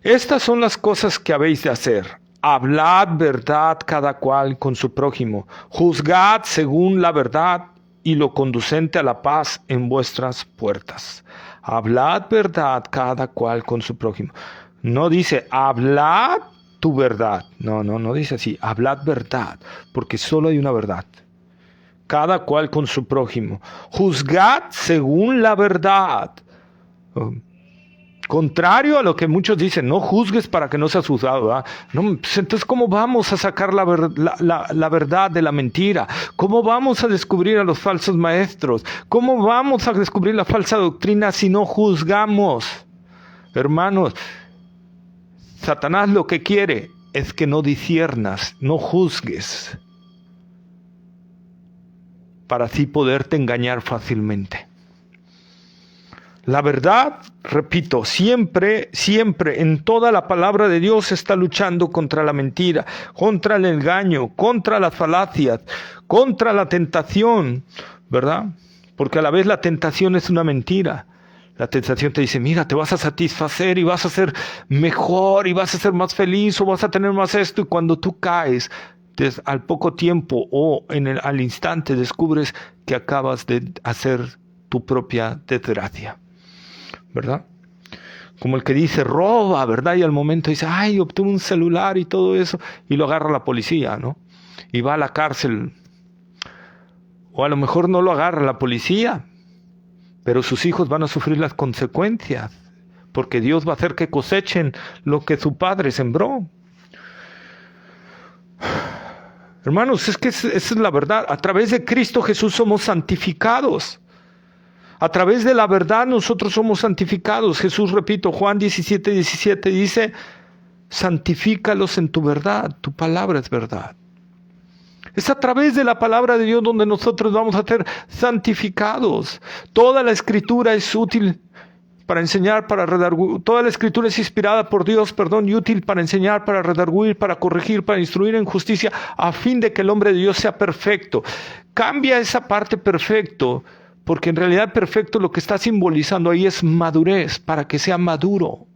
S1: Estas son las cosas que habéis de hacer. Hablad verdad cada cual con su prójimo. Juzgad según la verdad y lo conducente a la paz en vuestras puertas. Hablad verdad cada cual con su prójimo. No dice hablad tu verdad. No dice así. Hablad verdad, porque solo hay una verdad. Cada cual con su prójimo. Juzgad según la verdad. Contrario a lo que muchos dicen, no juzgues para que no seas juzgado, ¿verdad? No, pues entonces, ¿cómo vamos a sacar la verdad de la mentira? ¿Cómo vamos a descubrir a los falsos maestros? ¿Cómo vamos a descubrir la falsa doctrina si no juzgamos? Hermanos, Satanás lo que quiere es que no disciernas, no juzgues, para así poderte engañar fácilmente. La verdad, repito, siempre en toda la palabra de Dios está luchando contra la mentira, contra el engaño, contra las falacias, contra la tentación, ¿verdad? Porque a la vez la tentación es una mentira. La tentación te dice, mira, te vas a satisfacer y vas a ser mejor y vas a ser más feliz o vas a tener más esto. Y cuando tú caes, al poco tiempo o al instante descubres que acabas de hacer tu propia desgracia, ¿verdad? Como el que dice, roba, ¿verdad? Y al momento dice, ay, obtuve un celular y todo eso. Y lo agarra la policía, ¿no? Y va a la cárcel. O a lo mejor no lo agarra la policía, pero sus hijos van a sufrir las consecuencias, porque Dios va a hacer que cosechen lo que su padre sembró. Hermanos, es que esa es la verdad. A través de Cristo Jesús somos santificados. A través de la verdad nosotros somos santificados. Jesús, repito, Juan 17:17 dice, santifícalos en tu verdad, tu palabra es verdad. Es a través de la palabra de Dios donde nosotros vamos a ser santificados. Toda la escritura es útil para enseñar, para redarguir. Toda la escritura es inspirada por Dios, y útil para enseñar, para redarguir, para corregir, para instruir en justicia, a fin de que el hombre de Dios sea perfecto. Cambia esa parte perfecto, porque en realidad perfecto lo que está simbolizando ahí es madurez, para que sea maduro.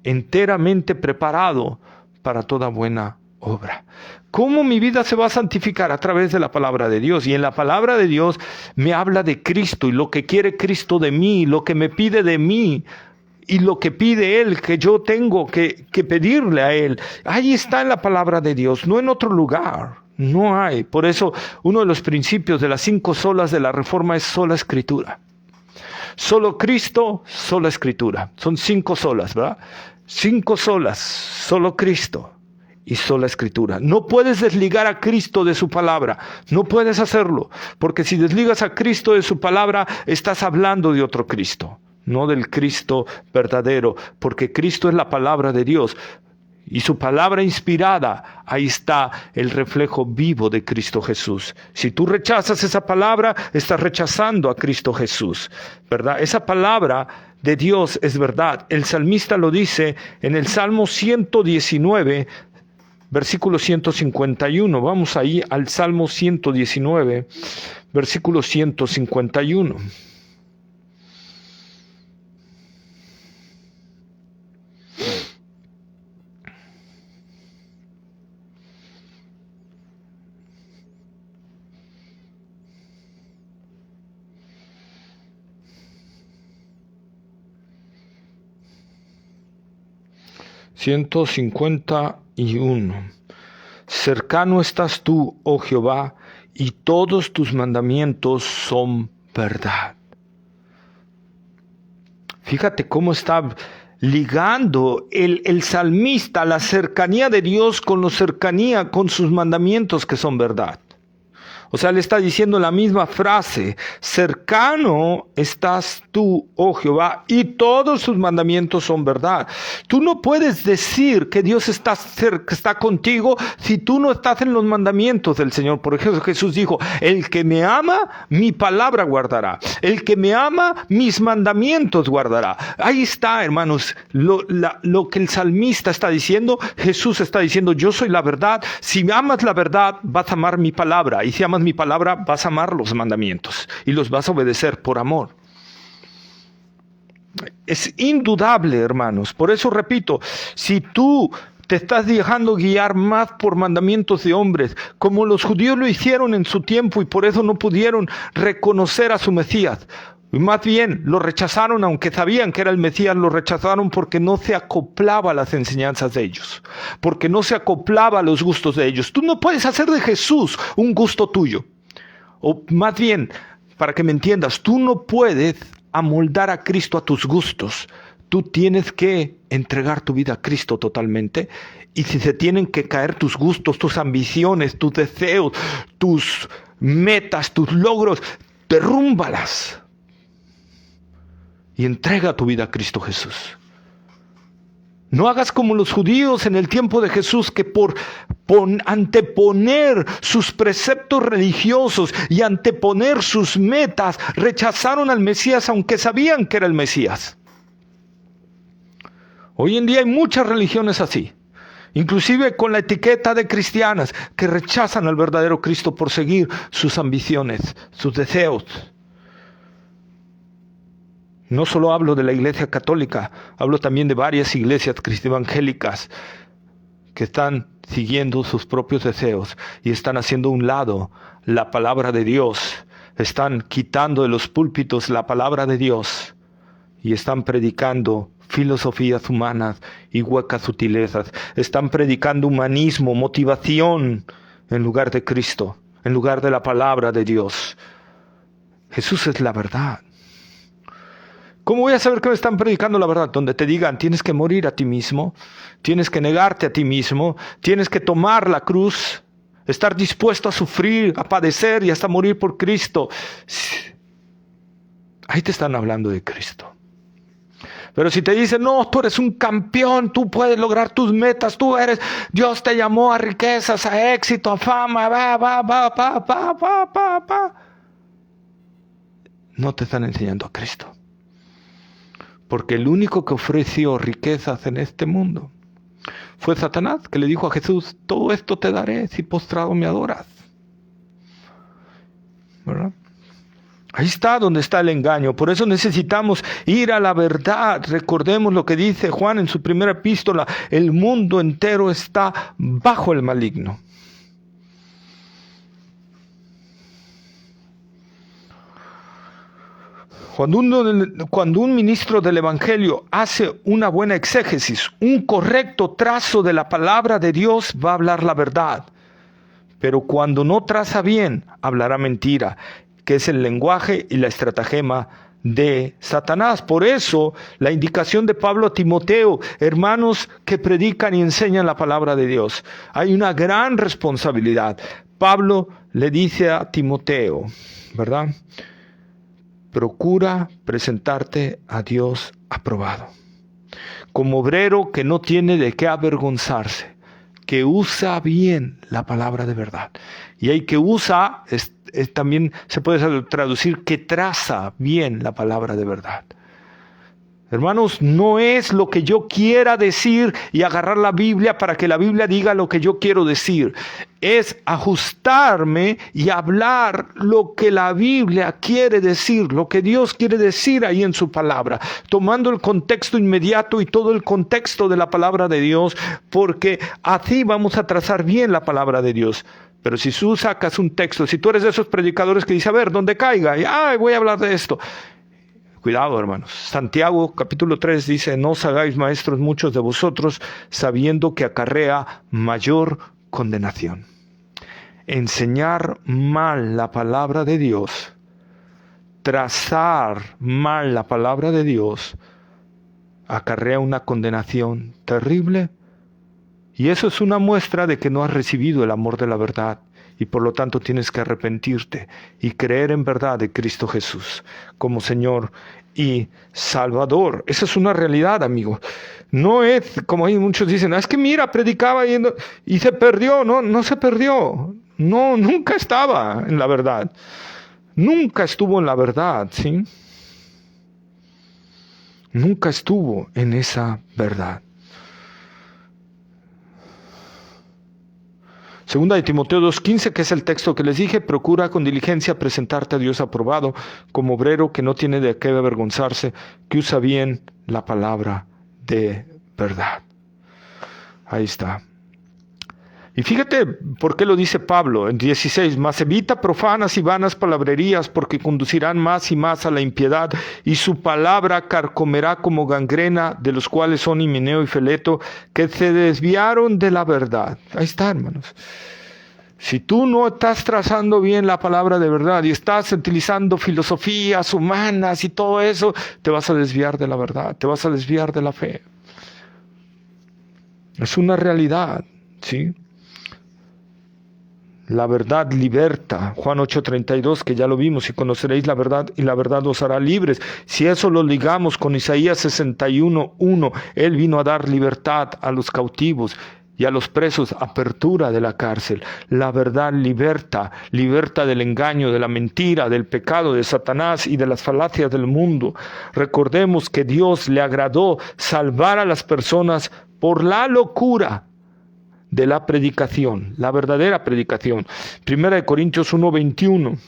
S1: Enteramente preparado para toda buena obra. ¿Cómo mi vida se va a santificar? A través de la palabra de Dios. Y en la palabra de Dios me habla de Cristo y lo que quiere Cristo de mí, lo que me pide de mí y lo que pide Él, que yo tengo que pedirle a Él. Ahí está en la palabra de Dios, no en otro lugar. No hay. Por eso uno de los principios de las 5 solas de la Reforma es sola Escritura. Solo Cristo, sola Escritura. Son 5 solas, ¿verdad? 5 solas, solo Cristo y sola Escritura. No puedes desligar a Cristo de su palabra, no puedes hacerlo, porque si desligas a Cristo de su palabra, estás hablando de otro Cristo, no del Cristo verdadero, porque Cristo es la palabra de Dios. Y su palabra inspirada, ahí está el reflejo vivo de Cristo Jesús. Si tú rechazas esa palabra, estás rechazando a Cristo Jesús, ¿verdad? Esa palabra de Dios es verdad. El salmista lo dice en el Salmo 119, versículo 151. Vamos ahí al Salmo 119, versículo 151. Cercano estás tú, oh Jehová, y todos tus mandamientos son verdad. Fíjate cómo está ligando el salmista la cercanía de Dios con sus mandamientos que son verdad. O sea, le está diciendo la misma frase, cercano estás tú, oh Jehová, y todos sus mandamientos son verdad. Tú no puedes decir que Dios está contigo si tú no estás en los mandamientos del Señor. Por ejemplo, Jesús dijo, el que me ama, mi palabra guardará. El que me ama, mis mandamientos guardará. Ahí está, hermanos, lo que el salmista está diciendo. Jesús está diciendo, yo soy la verdad. Si amas la verdad, vas a amar mi palabra. Y si amas mi palabra, vas a amar los mandamientos y los vas a obedecer por amor. Es indudable, hermanos. Por eso repito, si tú te estás dejando guiar más por mandamientos de hombres, como los judíos lo hicieron en su tiempo y por eso no pudieron reconocer a su Mesías, y más bien lo rechazaron, aunque sabían que era el Mesías, lo rechazaron porque no se acoplaba a las enseñanzas de ellos, porque no se acoplaba a los gustos de ellos. Tú no puedes hacer de Jesús un gusto tuyo. O más bien, para que me entiendas, tú no puedes amoldar a Cristo a tus gustos. Tú tienes que entregar tu vida a Cristo totalmente. Y si se tienen que caer tus gustos, tus ambiciones, tus deseos, tus metas, tus logros, derrúmbalas. Y entrega tu vida a Cristo Jesús. No hagas como los judíos en el tiempo de Jesús, que por anteponer sus preceptos religiosos y anteponer sus metas, rechazaron al Mesías aunque sabían que era el Mesías. Hoy en día hay muchas religiones así, inclusive con la etiqueta de cristianas, que rechazan al verdadero Cristo por seguir sus ambiciones, sus deseos. No solo hablo de la iglesia católica, hablo también de varias iglesias evangélicas que están siguiendo sus propios deseos y están haciendo a un lado la palabra de Dios. Están quitando de los púlpitos la palabra de Dios y están predicando filosofías humanas y huecas sutilezas. Están predicando humanismo, motivación, en lugar de Cristo, en lugar de la palabra de Dios. Jesús es la verdad. ¿Cómo voy a saber que me están predicando la verdad? Donde te digan, tienes que morir a ti mismo, tienes que negarte a ti mismo, tienes que tomar la cruz, estar dispuesto a sufrir, a padecer y hasta morir por Cristo. Ahí te están hablando de Cristo. Pero si te dicen, no, tú eres un campeón, tú puedes lograr tus metas, Dios te llamó a riquezas, a éxito, a fama, no te están enseñando a Cristo. Porque el único que ofreció riquezas en este mundo fue Satanás, que le dijo a Jesús, todo esto te daré si postrado me adoras. ¿Verdad? Ahí está donde está el engaño. Por eso necesitamos ir a la verdad. Recordemos lo que dice Juan en su primera epístola, el mundo entero está bajo el maligno. Cuando un ministro del Evangelio hace una buena exégesis, un correcto trazo de la palabra de Dios, va a hablar la verdad. Pero cuando no traza bien, hablará mentira, que es el lenguaje y la estratagema de Satanás. Por eso, la indicación de Pablo a Timoteo, hermanos que predican y enseñan la palabra de Dios. Hay una gran responsabilidad. Pablo le dice a Timoteo, ¿verdad? Procura presentarte a Dios aprobado, como obrero que no tiene de qué avergonzarse, que usa bien la palabra de verdad. Y hay que usa, también se puede traducir que traza bien la palabra de verdad. Hermanos, no es lo que yo quiera decir y agarrar la Biblia para que la Biblia diga lo que yo quiero decir. Es ajustarme y hablar lo que la Biblia quiere decir, lo que Dios quiere decir ahí en su palabra, tomando el contexto inmediato y todo el contexto de la palabra de Dios, porque así vamos a trazar bien la palabra de Dios. Pero si tú sacas un texto, si tú eres de esos predicadores que dice, a ver, donde caiga, y voy a hablar de esto. Cuidado, hermanos. Santiago capítulo 3 dice, no os hagáis maestros muchos de vosotros, sabiendo que acarrea mayor condenación. Enseñar mal la palabra de Dios, trazar mal la palabra de Dios, acarrea una condenación terrible. Y eso es una muestra de que no has recibido el amor de la verdad. Y por lo tanto tienes que arrepentirte y creer en verdad de Cristo Jesús como Señor y Salvador. Esa es una realidad, amigo. No es, como hay muchos dicen, es que mira, predicaba y se perdió. No se perdió. No, nunca estaba en la verdad. Nunca estuvo en la verdad, ¿sí? Nunca estuvo en esa verdad. Segunda de Timoteo 2:15, que es el texto que les dije, procura con diligencia presentarte a Dios aprobado, como obrero que no tiene de qué avergonzarse, que usa bien la palabra de verdad. Ahí está. Y fíjate por qué lo dice Pablo en 16, mas evita profanas y vanas palabrerías, porque conducirán más y más a la impiedad, y su palabra carcomerá como gangrena, de los cuales son Himeneo y Fileto, que se desviaron de la verdad. Ahí está, hermanos. Si tú no estás trazando bien la palabra de verdad y estás utilizando filosofías humanas y todo eso, te vas a desviar de la verdad, te vas a desviar de la fe. Es una realidad, ¿sí? La verdad liberta, Juan 8:32, que ya lo vimos, y conoceréis la verdad y la verdad os hará libres. Si eso lo ligamos con Isaías 61:1, Él vino a dar libertad a los cautivos y a los presos, apertura de la cárcel. La verdad liberta, liberta del engaño, de la mentira, del pecado, de Satanás y de las falacias del mundo. Recordemos que Dios le agradó salvar a las personas por la locura de la predicación, la verdadera predicación. 1 Corintios 1:21,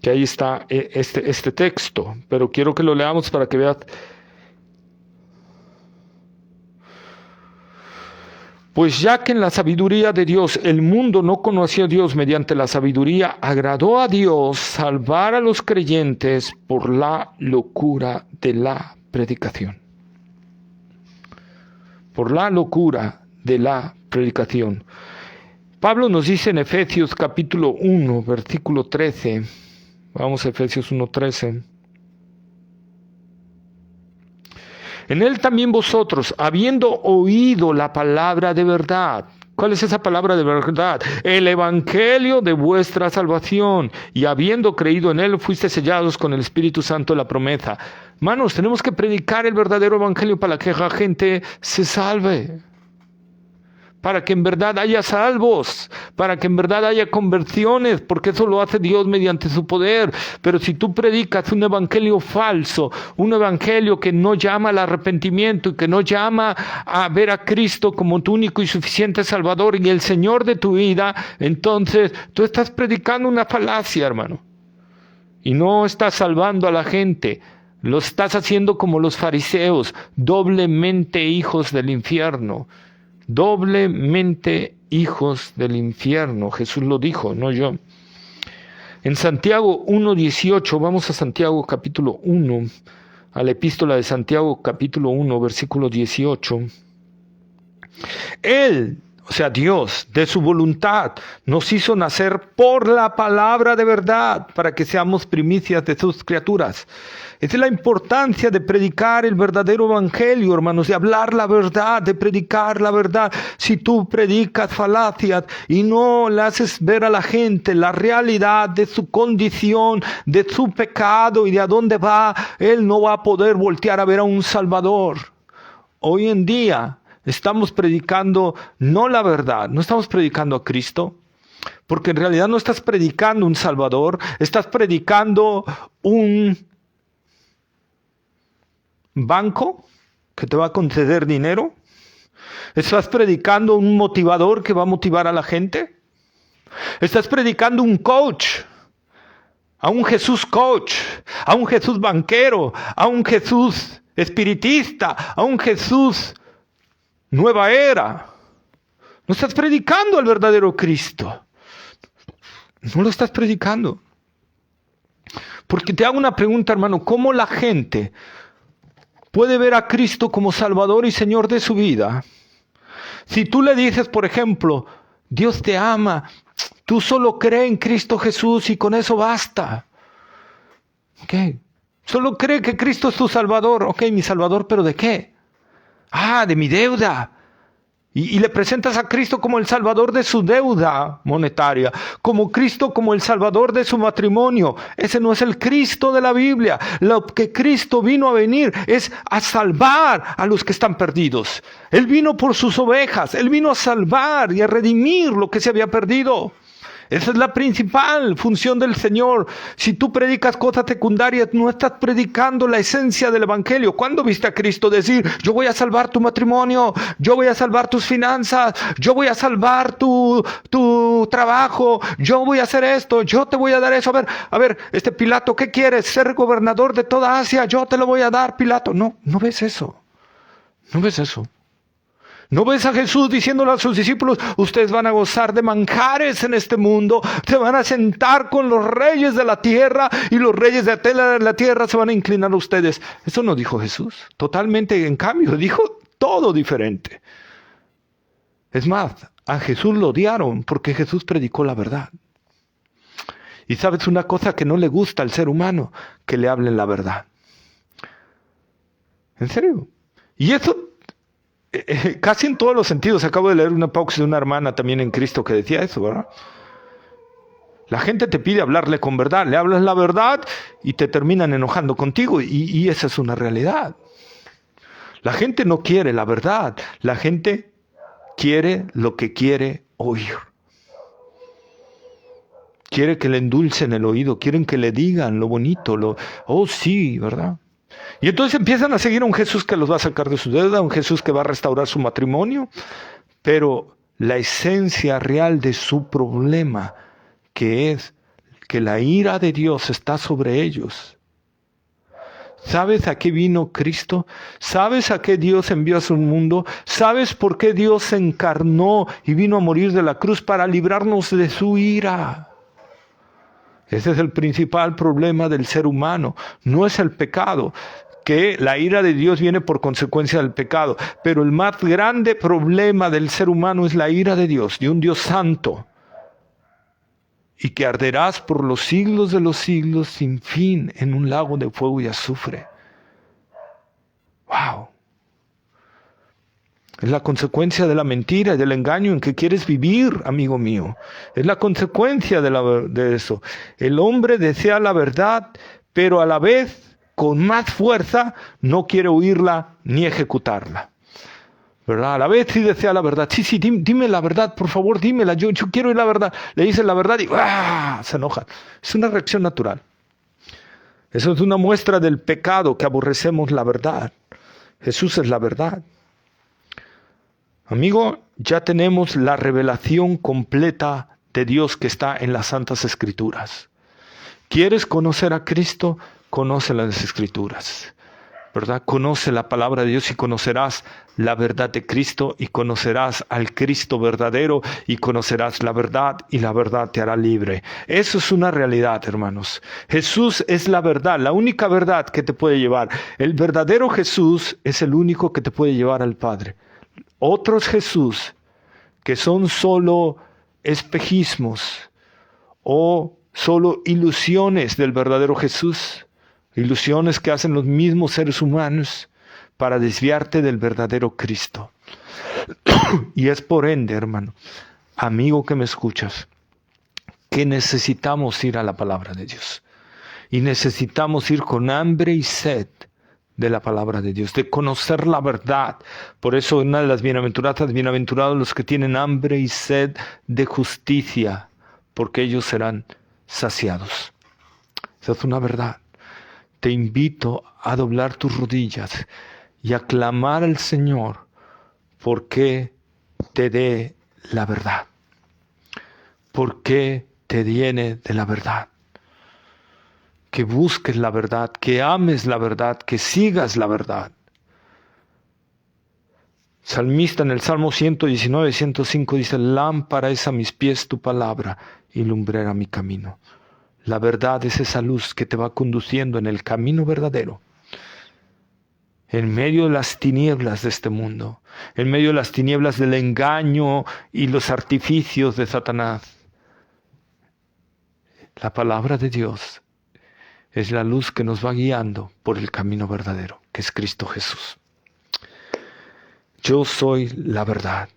S1: que ahí está este texto, pero quiero que lo leamos para que veas. Pues ya que en la sabiduría de Dios el mundo no conoció a Dios mediante la sabiduría, agradó a Dios salvar a los creyentes por la locura de la predicación. Por la locura de la predicación. Pablo nos dice en Efesios capítulo 1, versículo 13. Vamos a Efesios 1:13. En él también vosotros, habiendo oído la palabra de verdad. ¿Cuál es esa palabra de verdad? El evangelio de vuestra salvación. Y habiendo creído en él, fuiste sellados con el Espíritu Santo de la promesa. Hermanos, tenemos que predicar el verdadero evangelio para que la gente se salve. Para que en verdad haya salvos, para que en verdad haya conversiones, porque eso lo hace Dios mediante su poder. Pero si tú predicas un evangelio falso, un evangelio que no llama al arrepentimiento y que no llama a ver a Cristo como tu único y suficiente Salvador y el Señor de tu vida, entonces tú estás predicando una falacia, hermano. Y no estás salvando a la gente. Lo estás haciendo como los fariseos, doblemente hijos del infierno. Doblemente hijos del infierno. Jesús lo dijo, no yo. En Santiago 1:18, vamos a Santiago capítulo 1, a la epístola de Santiago capítulo 1, versículo 18. Él, o sea Dios, de su voluntad, nos hizo nacer por la palabra de verdad, para que seamos primicias de sus criaturas. Esa es la importancia de predicar el verdadero evangelio, hermanos, de hablar la verdad, de predicar la verdad. Si tú predicas falacias y no le haces ver a la gente la realidad de su condición, de su pecado y de a dónde va, él no va a poder voltear a ver a un Salvador. Hoy en día estamos predicando no la verdad, no estamos predicando a Cristo, porque en realidad no estás predicando un Salvador, estás predicando un banco que te va a conceder dinero. ¿Estás predicando un motivador que va a motivar a la gente? ¿Estás predicando un coach? A un Jesús coach, a un Jesús banquero, a un Jesús espiritista, a un Jesús nueva era. No estás predicando al verdadero Cristo. No lo estás predicando. Porque te hago una pregunta, hermano, ¿cómo la gente puede ver a Cristo como Salvador y Señor de su vida? Si tú le dices, por ejemplo, Dios te ama, tú solo cree en Cristo Jesús y con eso basta. ¿Qué? Solo cree que Cristo es tu Salvador. Ok, mi Salvador, ¿pero de qué? De mi deuda. Y le presentas a Cristo como el Salvador de su deuda monetaria, como Cristo como el Salvador de su matrimonio. Ese no es el Cristo de la Biblia. Lo que Cristo vino a venir es a salvar a los que están perdidos. Él vino por sus ovejas, Él vino a salvar y a redimir lo que se había perdido. Esa es la principal función del Señor. Si tú predicas cosas secundarias, no estás predicando la esencia del evangelio. ¿Cuándo viste a Cristo decir, yo voy a salvar tu matrimonio, yo voy a salvar tus finanzas, yo voy a salvar tu trabajo, yo voy a hacer esto, yo te voy a dar eso? A ver, Pilato, ¿qué quieres? ¿Ser gobernador de toda Asia? Yo te lo voy a dar, Pilato. No ves eso. No ves eso. ¿No ves a Jesús diciéndole a sus discípulos, ustedes van a gozar de manjares en este mundo, se van a sentar con los reyes de la tierra y los reyes de la tierra se van a inclinar a ustedes? Eso no dijo Jesús. Totalmente, en cambio, dijo todo diferente. Es más, a Jesús lo odiaron porque Jesús predicó la verdad. Y sabes una cosa que no le gusta al ser humano, que le hablen la verdad. ¿En serio? Y eso, casi en todos los sentidos. Acabo de leer una pausa de una hermana también en Cristo que decía eso, ¿verdad? La gente te pide hablarle con verdad. Le hablas la verdad y te terminan enojando contigo. Y esa es una realidad. La gente no quiere la verdad. La gente quiere lo que quiere oír. Quiere que le endulcen el oído, quieren que le digan lo bonito, oh sí, ¿verdad? Y entonces empiezan a seguir a un Jesús que los va a sacar de su deuda, un Jesús que va a restaurar su matrimonio, pero la esencia real de su problema, que es que la ira de Dios está sobre ellos. ¿Sabes a qué vino Cristo? ¿Sabes a qué Dios envió a su mundo? ¿Sabes por qué Dios se encarnó y vino a morir de la cruz? Para librarnos de su ira. Ese es el principal problema del ser humano. No es el pecado, que la ira de Dios viene por consecuencia del pecado. Pero el más grande problema del ser humano es la ira de Dios, de un Dios santo. Y que arderás por los siglos de los siglos sin fin en un lago de fuego y azufre. ¡Wow! Es la consecuencia de la mentira y del engaño en que quieres vivir, amigo mío. Es la consecuencia de eso. El hombre desea la verdad, pero a la vez, con más fuerza, no quiere oírla ni ejecutarla. ¿Verdad? A la vez sí desea la verdad. Sí, dime la verdad, por favor, dímela. Yo quiero oír la verdad. Le dicen la verdad y se enojan. Es una reacción natural. Eso es una muestra del pecado, que aborrecemos la verdad. Jesús es la verdad. Amigo, ya tenemos la revelación completa de Dios que está en las Santas Escrituras. ¿Quieres conocer a Cristo? Conoce las Escrituras, ¿verdad? Conoce la palabra de Dios y conocerás la verdad de Cristo y conocerás al Cristo verdadero y conocerás la verdad y la verdad te hará libre. Eso es una realidad, hermanos. Jesús es la verdad, la única verdad que te puede llevar. El verdadero Jesús es el único que te puede llevar al Padre. Otros Jesús que son solo espejismos o solo ilusiones del verdadero Jesús, ilusiones que hacen los mismos seres humanos para desviarte del verdadero Cristo. Y es por ende, hermano, amigo que me escuchas, que necesitamos ir a la palabra de Dios. Y necesitamos ir con hambre y sed de la palabra de Dios, de conocer la verdad. Por eso una de las bienaventuradas, bienaventurados los que tienen hambre y sed de justicia, porque ellos serán saciados. Esa es una verdad. Te invito a doblar tus rodillas y a clamar al Señor porque te dé la verdad. Porque te llene de la verdad. Que busques la verdad, que ames la verdad, que sigas la verdad. Salmista en el Salmo 119, 105 dice: lámpara es a mis pies tu palabra y lumbrera mi camino. La verdad es esa luz que te va conduciendo en el camino verdadero. En medio de las tinieblas de este mundo, en medio de las tinieblas del engaño y los artificios de Satanás. La palabra de Dios es la luz que nos va guiando por el camino verdadero, que es Cristo Jesús. Yo soy la verdad,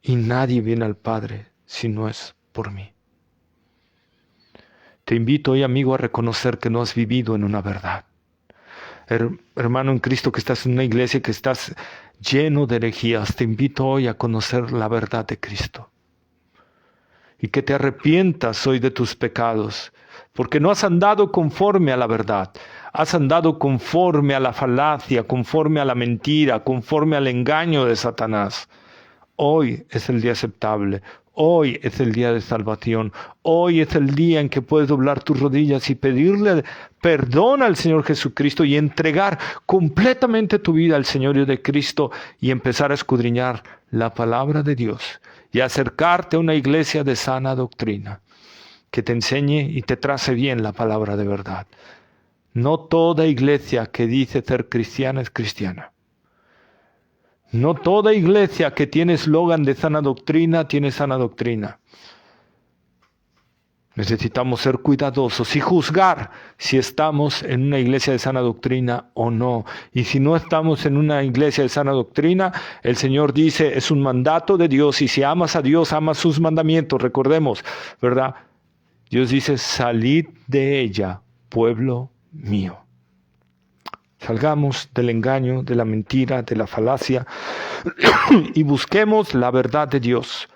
S1: y nadie viene al Padre si no es por mí. Te invito hoy, amigo, a reconocer que no has vivido en una verdad. Hermano en Cristo, que estás en una iglesia, que estás lleno de herejías, te invito hoy a conocer la verdad de Cristo. Y que te arrepientas hoy de tus pecados, porque no has andado conforme a la verdad, has andado conforme a la falacia, conforme a la mentira, conforme al engaño de Satanás. Hoy es el día aceptable, hoy es el día de salvación, hoy es el día en que puedes doblar tus rodillas y pedirle perdón al Señor Jesucristo y entregar completamente tu vida al señorío de Cristo y empezar a escudriñar la palabra de Dios y acercarte a una iglesia de sana doctrina que te enseñe y te trace bien la palabra de verdad. No toda iglesia que dice ser cristiana es cristiana. No toda iglesia que tiene eslogan de sana doctrina tiene sana doctrina. Necesitamos ser cuidadosos y juzgar si estamos en una iglesia de sana doctrina o no. Y si no estamos en una iglesia de sana doctrina, el Señor dice, es un mandato de Dios, y si amas a Dios, amas sus mandamientos. Recordemos, ¿verdad? Dios dice, salid de ella, pueblo mío. Salgamos del engaño, de la mentira, de la falacia y busquemos la verdad de Dios.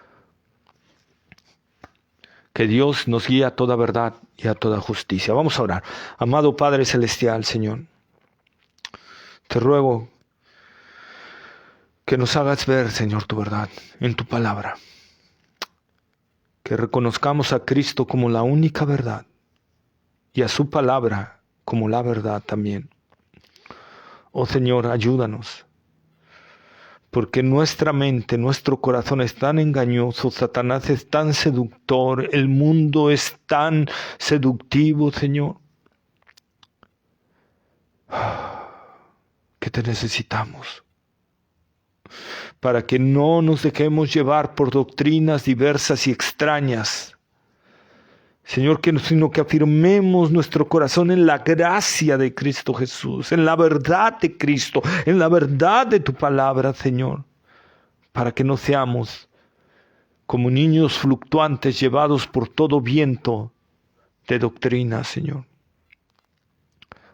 S1: Que Dios nos guíe a toda verdad y a toda justicia. Vamos a orar. Amado Padre Celestial, Señor, te ruego que nos hagas ver, Señor, tu verdad en tu palabra. Que reconozcamos a Cristo como la única verdad y a su palabra como la verdad también. Oh Señor, ayúdanos, porque nuestra mente, nuestro corazón es tan engañoso, Satanás es tan seductor, el mundo es tan seductivo, Señor, que te necesitamos, para que no nos dejemos llevar por doctrinas diversas y extrañas, Señor, sino que afirmemos nuestro corazón en la gracia de Cristo Jesús, en la verdad de Cristo, en la verdad de tu palabra, Señor, para que no seamos como niños fluctuantes llevados por todo viento de doctrina, Señor.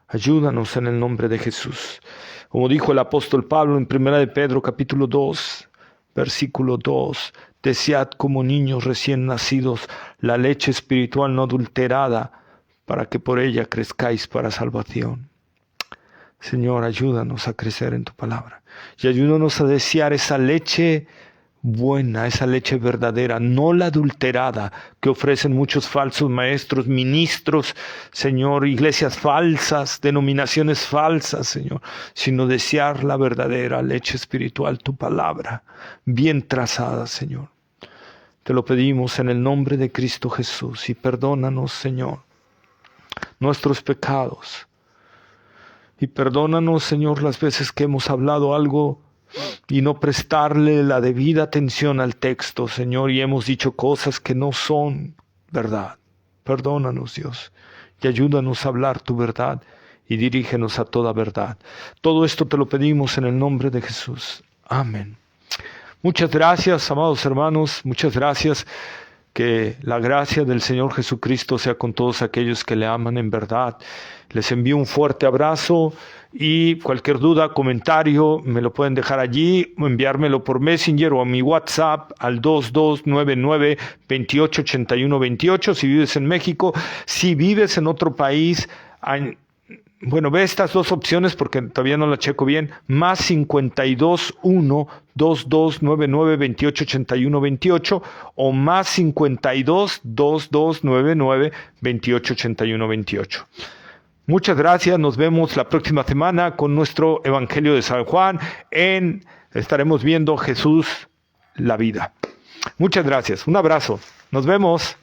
S1: Ayúdanos en el nombre de Jesús. Como dijo el apóstol Pablo en 1 de Pedro capítulo 2, versículo 2, desead como niños recién nacidos la leche espiritual no adulterada, para que por ella crezcáis para salvación. Señor, ayúdanos a crecer en tu palabra y ayúdanos a desear esa leche buena, esa leche verdadera, no la adulterada que ofrecen muchos falsos maestros, ministros, Señor, iglesias falsas, denominaciones falsas, Señor, sino desear la verdadera leche espiritual, tu palabra, bien trazada, Señor. Te lo pedimos en el nombre de Cristo Jesús y perdónanos, Señor, nuestros pecados. Y perdónanos, Señor, las veces que hemos hablado algo y no prestarle la debida atención al texto, Señor, y hemos dicho cosas que no son verdad. Perdónanos, Dios, y ayúdanos a hablar tu verdad y dirígenos a toda verdad. Todo esto te lo pedimos en el nombre de Jesús. Amén. Muchas gracias, amados hermanos, muchas gracias. Que la gracia del Señor Jesucristo sea con todos aquellos que le aman en verdad. Les envío un fuerte abrazo y cualquier duda, comentario, me lo pueden dejar allí o enviármelo por Messenger o a mi WhatsApp al 2299-288128 si vives en México. Si vives en otro país, bueno, ve estas dos opciones porque todavía no la checo bien. Más 521-2299-288128 o más 52-2299-288128. Muchas gracias. Nos vemos la próxima semana con nuestro Evangelio de San Juan. Estaremos viendo Jesús, la vida. Muchas gracias. Un abrazo. Nos vemos.